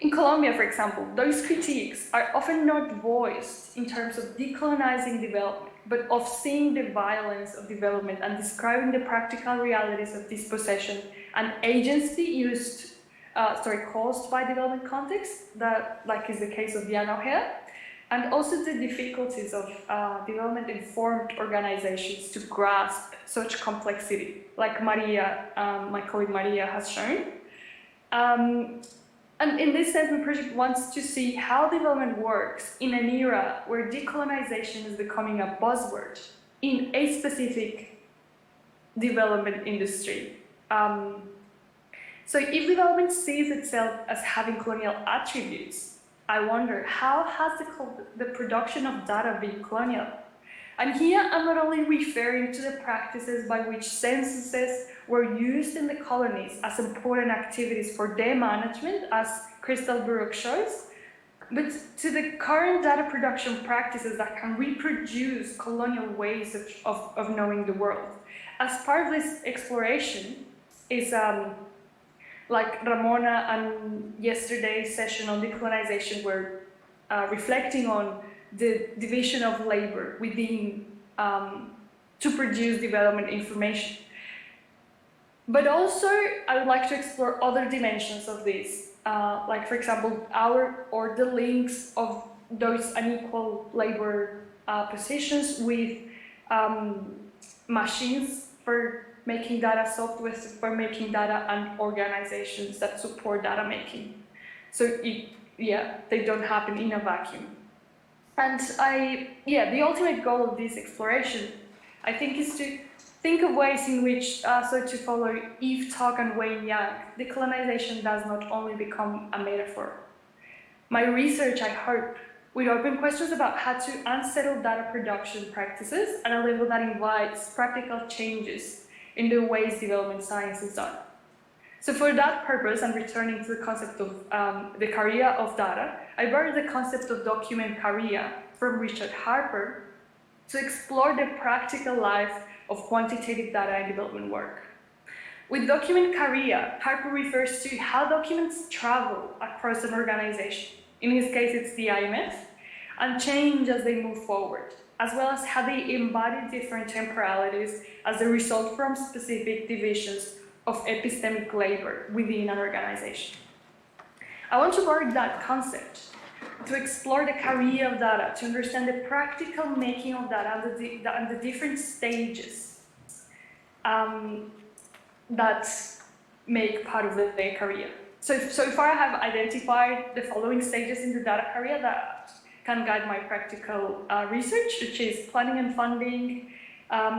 In Colombia, for example, those critiques are often not voiced in terms of decolonizing development, but of seeing the violence of development and describing the practical realities of dispossession and agency caused by development context, that, like is the case of Diana here, and also the difficulties of development-informed organizations to grasp such complexity, like Maria, my colleague Maria has shown. And in this sense, the project wants to see how development works in an era where decolonization is becoming a buzzword in a specific development industry. So if development sees itself as having colonial attributes, I wonder, how has the production of data been colonial? And here I'm not only referring to the practices by which censuses were used in the colonies as important activities for their management, as Crystal Beruk shows, but to the current data production practices that can reproduce colonial ways of knowing the world. As part of this exploration is like Ramona and yesterday's session on decolonization were reflecting on the division of labor within to produce development information. But also, I would like to explore other dimensions of this, like, for example, the links of those unequal labor positions with machines for making data, software for making data, and organizations that support data making. So they don't happen in a vacuum. And the ultimate goal of this exploration, I think, is to think of ways in which, so to follow Eve Talk and Wayne Yang, decolonization does not only become a metaphor. My research, I hope, will open questions about how to unsettle data production practices at a level that invites practical changes in the ways development science is done. So for that purpose, and returning to the concept of the career of data, I borrowed the concept of document career from Richard Harper to explore the practical life of quantitative data in development work. With document career, Harper refers to how documents travel across an organization, in his case it's the IMF, and change as they move forward, as well as how they embody different temporalities as a result from specific divisions of epistemic labor within an organization. I want to borrow that concept to explore the career of data, to understand the practical making of data and the different stages that make part of the career. So far I have identified the following stages in the data career that can guide my practical research, which is planning and funding,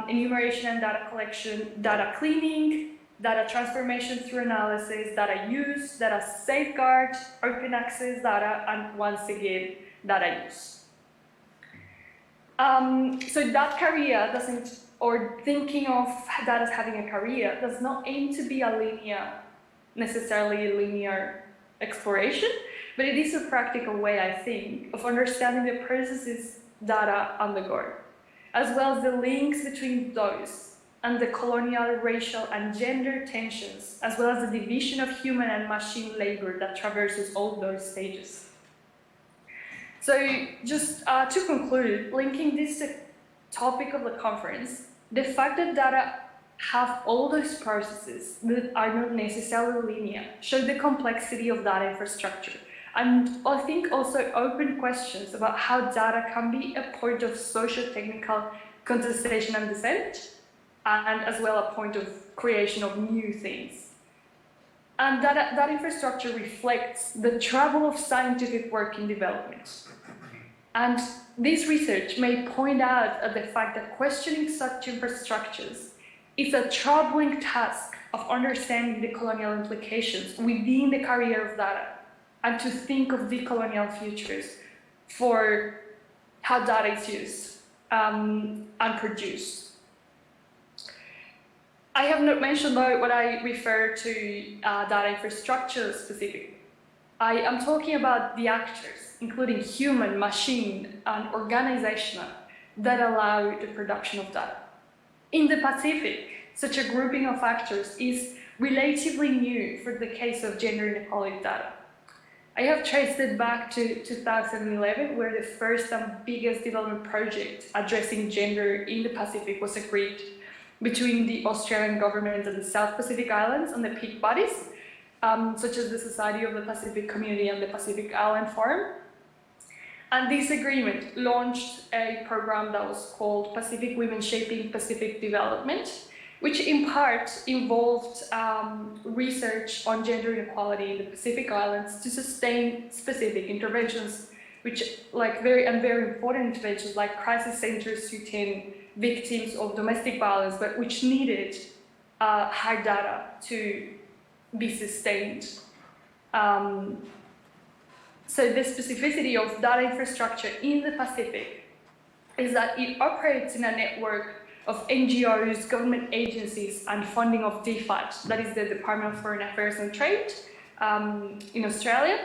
enumeration and data collection, data cleaning, data transformation through analysis, data use, data safeguard, open access data, and once again, data use. So that career doesn't, or thinking of that as having a career, does not aim to be necessarily a linear exploration, but it is a practical way, I think, of understanding the processes data undergo, as well as the links between those and the colonial, racial, and gender tensions, as well as the division of human and machine labor that traverses all those stages. So just to conclude, linking this to the topic of the conference, the fact that data have all those processes that are not necessarily linear show the complexity of data infrastructure, and I think also open questions about how data can be a point of socio-technical contestation and dissent, and as well a point of creation of new things. And that infrastructure reflects the travel of scientific work in development. And this research may point out at the fact that questioning such infrastructures is a troubling task of understanding the colonial implications within the career of data, and to think of decolonial futures for how data is used and produced. I have not mentioned though what I refer to data infrastructure specifically. I am talking about the actors, including human, machine, and organizational, that allow the production of data. In the Pacific, such a grouping of actors is relatively new for the case of gender inequality data. I have traced it back to 2011, where the first and biggest development project addressing gender in the Pacific was agreed between the Australian government and the South Pacific Islands and the peak bodies, such as the Society of the Pacific Community and the Pacific Island Forum. And this agreement launched a program that was called Pacific Women Shaping Pacific Development, which in part involved research on gender inequality in the Pacific Islands to sustain specific interventions, which very important interventions like crisis centers to tend victims of domestic violence, but which needed hard data to be sustained. So the specificity of data infrastructure in the Pacific is that it operates in a network of NGOs, government agencies, and funding of DFAT, that is the Department of Foreign Affairs and Trade in Australia.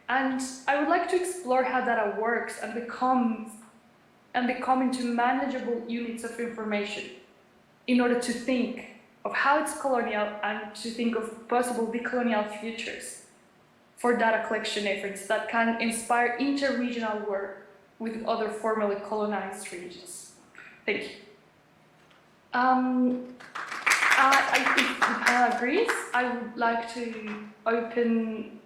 And I would like to explore how data works and become into manageable units of information in order to think of how it's colonial and to think of possible decolonial futures for data collection efforts that can inspire inter-regional work with other formerly colonized regions. Thank you. If the panel agrees, I would like to open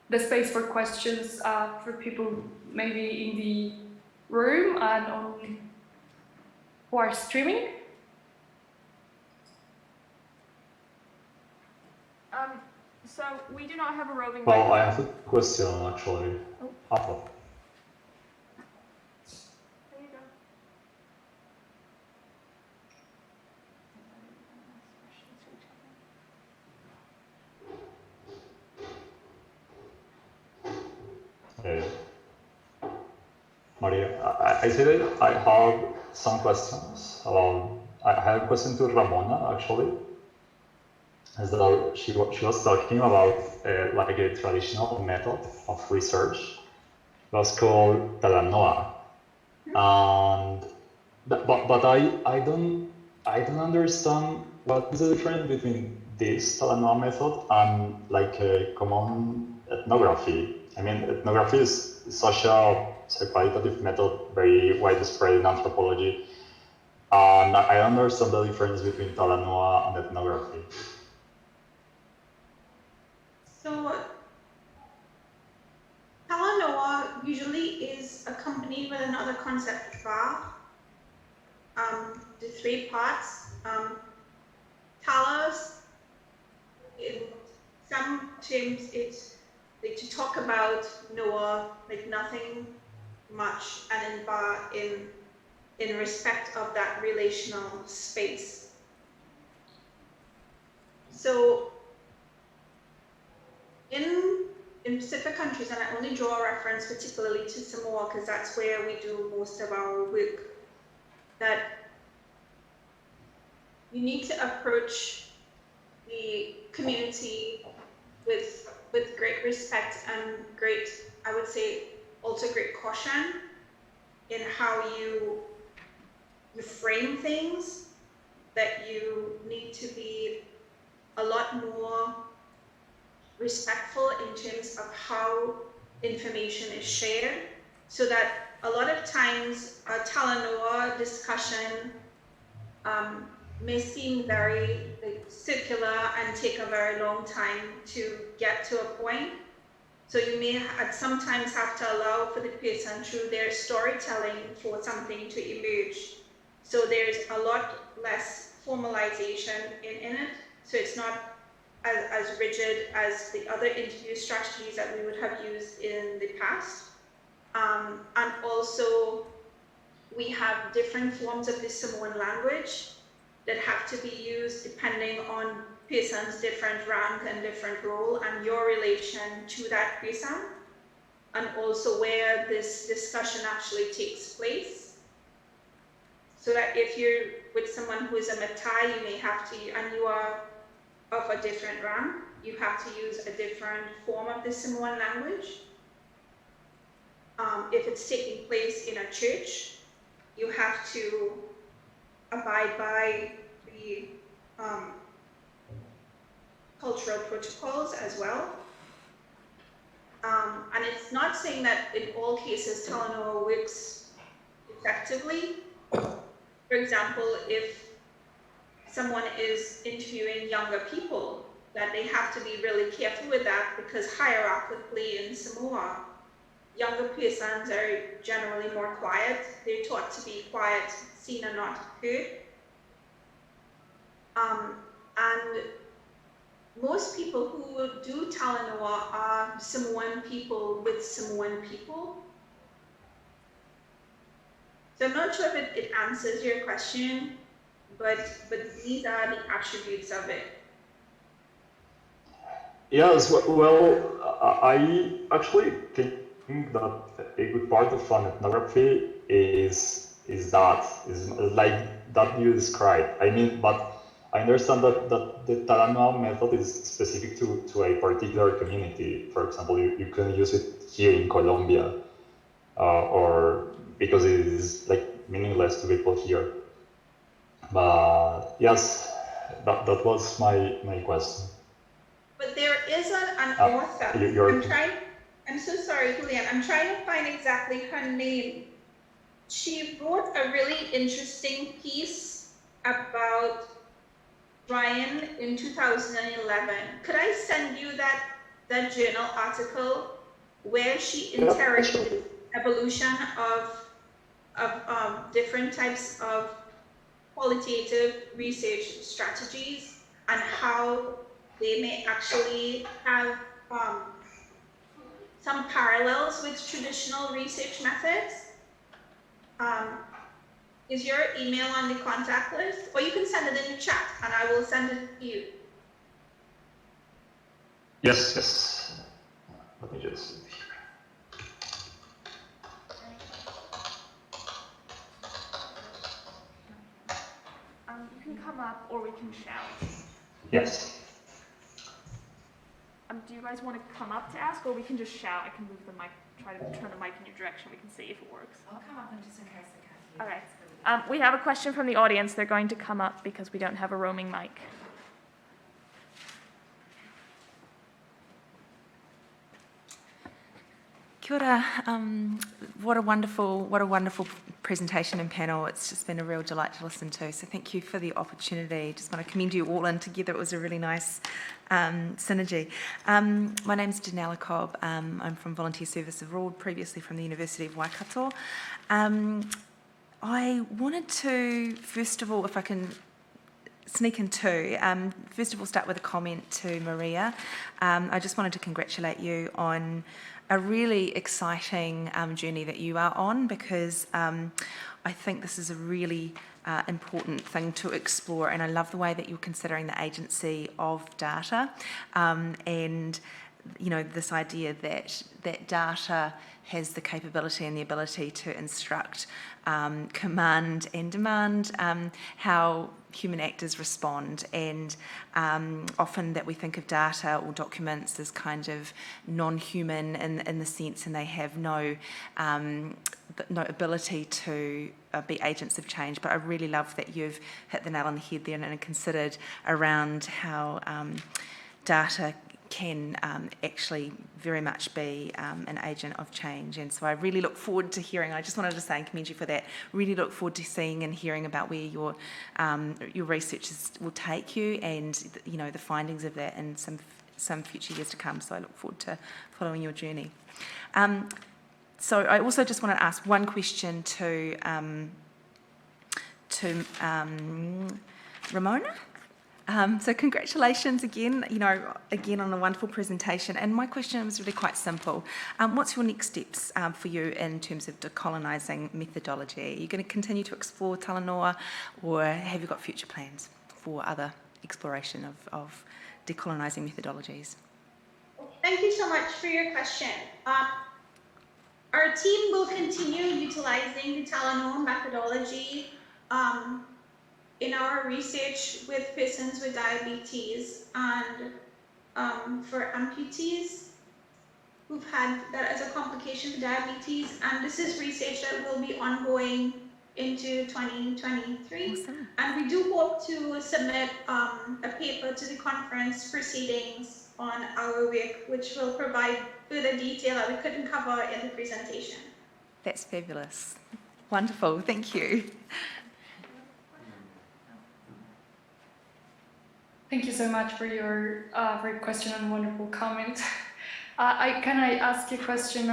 the space for questions for people maybe in the room and who are streaming. So we do not have a roving Well, I microphone. have a question actually. Oh. There you go. Uh, Maria, I said that I have some questions about. I have a question to Ramona actually. As though she was talking about like a traditional method of research. It was called Talanoa, and but I don't understand what is the difference between this Talanoa method and like a common ethnography. I mean, ethnography is such a qualitative method, very widespread in anthropology, and I don't understand the difference between Talanoa and ethnography. So Talanoa usually is accompanied with another concept, the 3 parts. Talos, in some terms, it's like to talk about Noah, like nothing much, and in Ba, in respect of that relational space. So in Pacific countries, and I only draw a reference particularly to Samoa because that's where we do most of our work, that you need to approach the community with great respect and great, I would say, also great caution in how you frame things, that you need to be a lot more respectful in terms of how information is shared, so that a lot of times a Talanoa discussion may seem very circular and take a very long time to get to a point. So you may sometimes have to allow for the person through their storytelling for something to emerge. So there's a lot less formalization in it. So it's not as rigid as the other interview strategies that we would have used in the past. And also, we have different forms of the Samoan language that have to be used depending on person's different rank and different role and your relation to that person, and also where this discussion actually takes place. So that if you're with someone who is a Matai, you may have to, and you are of a different rank, you have to use a different form of the Samoan language. If it's taking place in a church, you have to abide by the cultural protocols as well. And it's not saying that in all cases Talanoa works effectively. For example, if someone is interviewing younger people, that they have to be really careful with that, because hierarchically in Samoa, younger persons are generally more quiet. They're taught to be quiet, seen and not heard. And most people who do Talanoa are Samoan people with Samoan people. So I'm not sure if it answers your question, but these are the attributes of it. Yes, well, I actually think that a good part of an ethnography is like that you described. I mean, but I understand that the Talanoa method is specific to a particular community. For example, you can use it here in Colombia, or because it is like meaningless to people here. But yes, that was my question. But there is an author. I'm so sorry, Julian. I'm trying to find exactly her name. She wrote a really interesting piece about Brian in 2011. Could I send you that journal article where she interrogated evolution of different types of qualitative research strategies, and how they may actually have some parallels with traditional research methods. Is your email on the contact list? Or you can send it in the chat and I will send it to you. Yes, yes. Let me just. You can come up or we can shout. Yes. Do you guys want to come up to ask, or we can just shout? I can move the mic, try to turn the mic in your direction. We can see if it works. I'll come up and just in case they can't hear. Okay. We have a question from the audience. They're going to come up because we don't have a roaming mic. Kia ora. What a wonderful presentation and panel. It's just been a real delight to listen to. So thank you for the opportunity. Just want to commend you all in together. It was a really nice synergy. My name's Janella Cobb. I'm from Volunteer Service Abroad, previously from the University of Waikato. I wanted to, first of all, if I can sneak in two, first of all start with a comment to Maria. I just wanted to congratulate you on a really exciting journey that you are on, because I think this is a really important thing to explore, and I love the way that you're considering the agency of data, and this idea that data has the capability and the ability to instruct, command and demand how human actors respond, and often that we think of data or documents as kind of non-human in the sense, and they have no ability to be agents of change. But I really love that you've hit the nail on the head there and considered around how data can actually very much be an agent of change. And so I really look forward to hearing, I just wanted to say and commend you for that, really look forward to seeing and hearing about where your research will take you, and the findings of that in some future years to come. So I look forward to following your journey. So I also just want to ask one question to Ramona. So congratulations again, on a wonderful presentation. And my question was really quite simple. What's your next steps for you in terms of decolonising methodology? Are you going to continue to explore Talanoa, or have you got future plans for other exploration of decolonising methodologies? Thank you so much for your question. Our team will continue utilizing the Talanoa methodology in our research with persons with diabetes and for amputees who've had that as a complication of diabetes. And this is research that will be ongoing into 2023. Awesome. And we do hope to submit a paper to the conference proceedings on our work, which will provide further detail that we couldn't cover in the presentation. That's fabulous. Wonderful. Thank you. Thank you so much for your great question and wonderful comment. Can I ask you a question?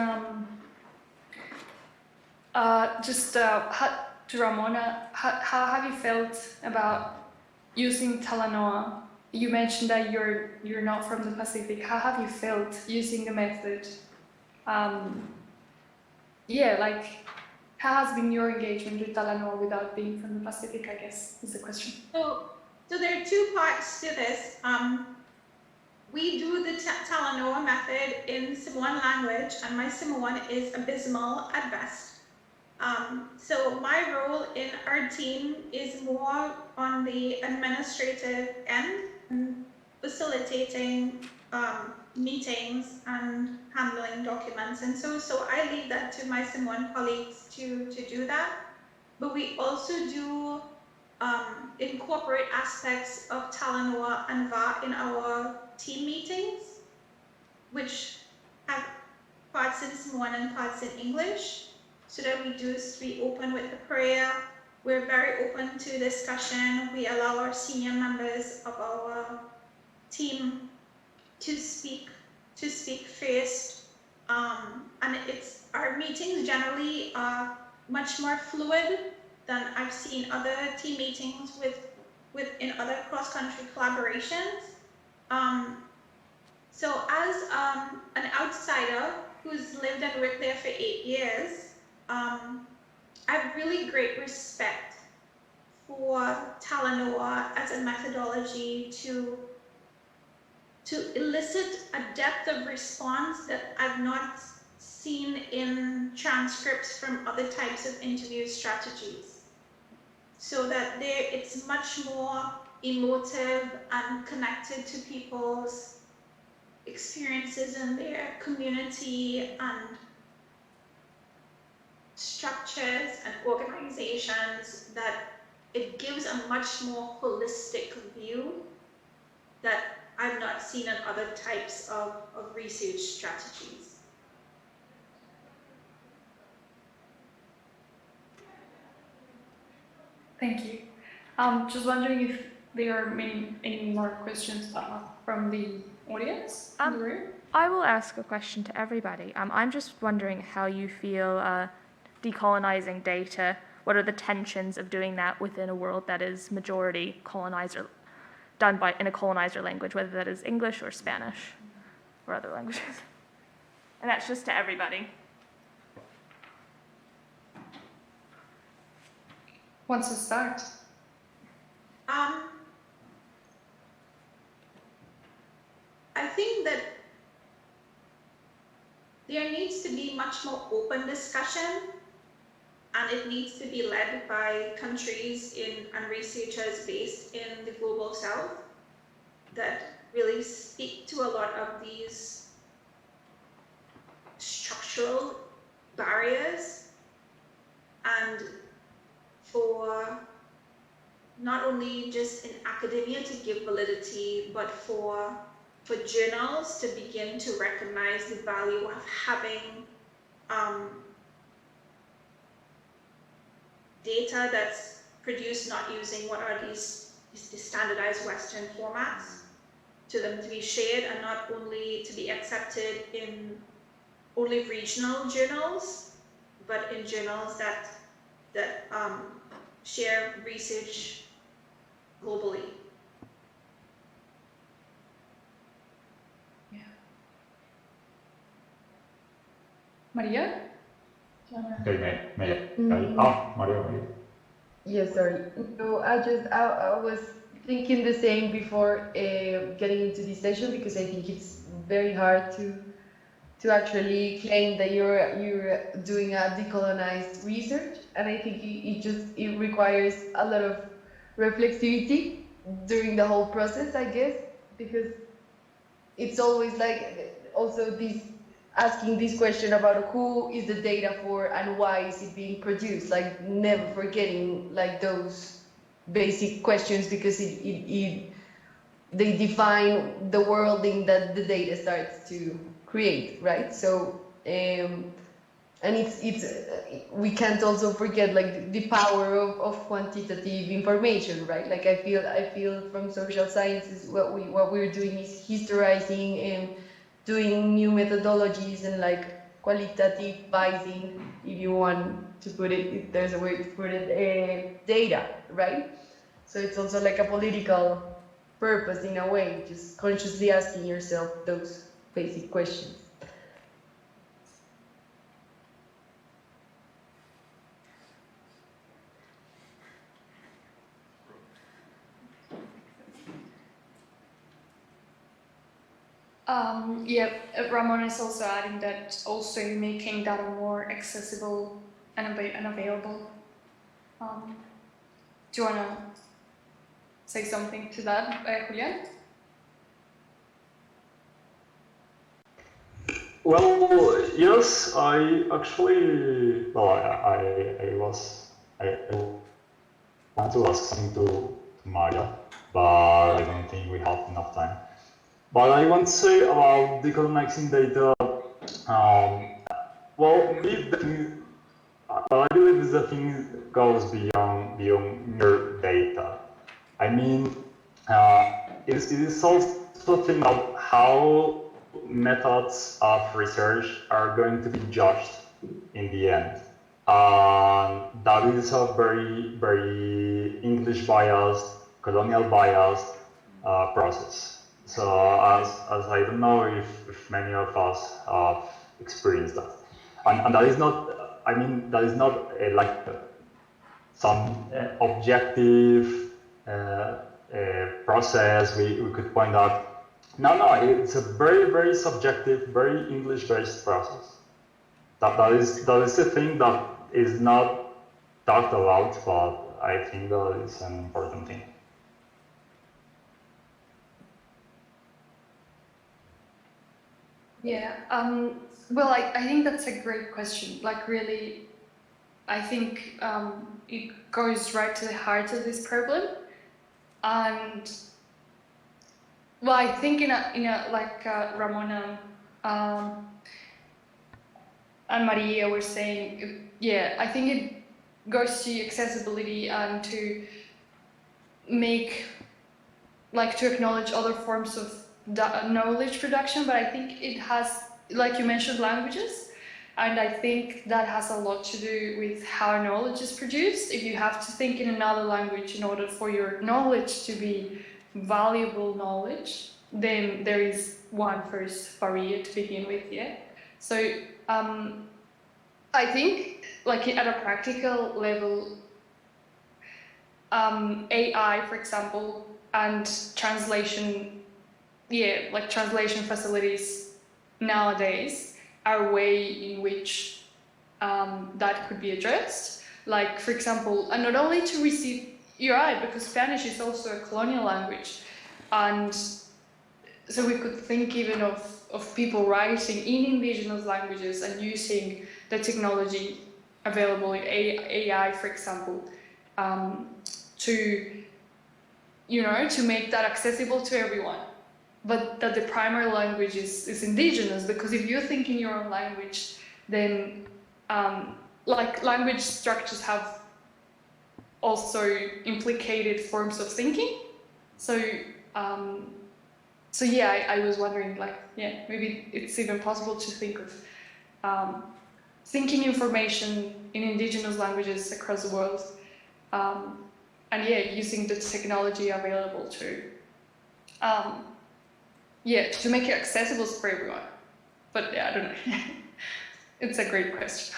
To Ramona, how have you felt about using Talanoa? You mentioned that you're not from the Pacific. How have you felt using the method? How has been your engagement with Talanoa without being from the Pacific, I guess, is the question. So there are two parts to this. We do the Talanoa method in Samoan language, and my Samoan is abysmal at best. So my role in our team is more on the administrative end, facilitating meetings and handling documents. And so I leave that to my Samoan colleagues to do that. But we also do incorporate aspects of Talanoa and VA in our team meetings, which have parts in Samoan and parts in English, so that we open with the prayer. We're very open to discussion. We allow our senior members of our team to speak first, and our meetings generally are much more fluid than I've seen other team meetings in other cross-country collaborations. So as an outsider who's lived and worked there for 8 years, I have really great respect for Talanoa as a methodology to elicit a depth of response that I've not seen in transcripts from other types of interview strategies. So that it's much more emotive and connected to people's experiences in their community and structures and organizations, that it gives a much more holistic view that I've not seen in other types of research strategies. Thank you. Just wondering if there are any more questions from the audience in the room? I will ask a question to everybody. I'm just wondering how you feel decolonizing data. What are the tensions of doing that within a world that is majority colonizer, done in a colonizer language, whether that is English or Spanish or other languages? And that's just to everybody. Wants to start? I think that there needs to be much more open discussion, and it needs to be led by countries and researchers based in the global south that really speak to a lot of these structural barriers, and for not only just in academia to give validity, but for journals to begin to recognize the value of having data that's produced not using what are these standardized Western formats, to them to be shared and not only to be accepted in only regional journals, but in journals that share research globally. Maria? Okay, Maria. Maria. Yes, sorry. No, I was thinking the same before getting into this session, because I think it's very hard to actually claim that you're doing a decolonized research, and I think it requires a lot of reflexivity during the whole process, I guess, because it's always like also this asking this question about who is the data for and why is it being produced, like never forgetting like those basic questions, because they define the worlding that the data starts to create, right? So and it's we can't also forget like the power of quantitative information, right? Like I feel from social sciences what we're doing is historizing and doing new methodologies and like qualitative biasing, if you want to put it, if there's a way to put it, data, right? So it's also like a political purpose in a way, just consciously asking yourself those basic questions. Yeah, Ramon is also adding that also making data more accessible and available. Do you want to say something to that, Julian? Well, yes, I actually, well, I want to ask something to Maria, but I don't think we have enough time. But I want to say about decolonizing data, well, I believe the thing goes beyond mere data. I mean, it is also a thing about how methods of research are going to be judged in the end. That is a very, very English biased, colonial biased process. So as I don't know if many of us have experienced that, and that is not, I mean, that is not like some objective process we could point out. No, it's a very, very subjective, very English-based process. That is a thing that is not talked about, but I think that is an important thing. Yeah, well, I think that's a great question. Like, really, I think it goes right to the heart of this problem. And, well, I think in a like Ramona and Maria were saying, yeah, I think it goes to accessibility and to make, like, to acknowledge other forms of knowledge production, but I think it has, like you mentioned, languages, and I think that has a lot to do with how knowledge is produced. If you have to think in another language in order for your knowledge to be valuable knowledge, then there is one first barrier to begin with, yeah? So I think, like, at a practical level, AI, for example, and translation, like translation facilities nowadays are a way in which that could be addressed. Like, for example, and not only to receive, you're right, because Spanish is also a colonial language, and so we could think even of people writing in indigenous languages and using the technology available in AI, for example, to, you know, to make that accessible to everyone. But that the primary language is indigenous, because if you think in your own language, then like, language structures have also implicated forms of thinking. So so yeah, I was wondering, like, yeah, maybe it's even possible to think of thinking information in indigenous languages across the world, and yeah, using the technology available to to make it accessible for everyone. But yeah, I don't know. It's a great question.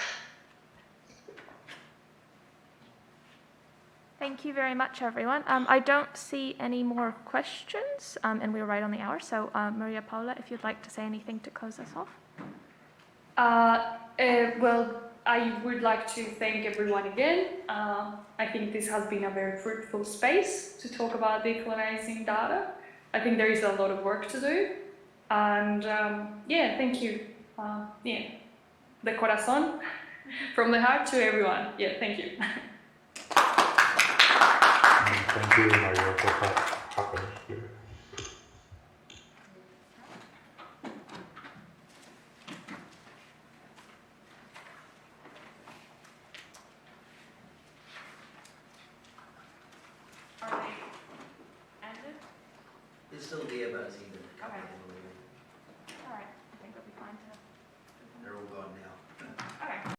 Thank you very much, everyone. I don't see any more questions, and we're right on the hour. So, Maria Paula, if you'd like to say anything to close us off. Well, I would like to thank everyone again. I think this has been a very fruitful space to talk about decolonizing data. I think there is a lot of work to do. And yeah, thank you. Yeah, de corazón, from the heart to everyone. Yeah, thank you. Thank you, Maria, for having here. Are they ended? It's still there, but it's even. Okay. All right. I think it'll be fine to. They're all gone now.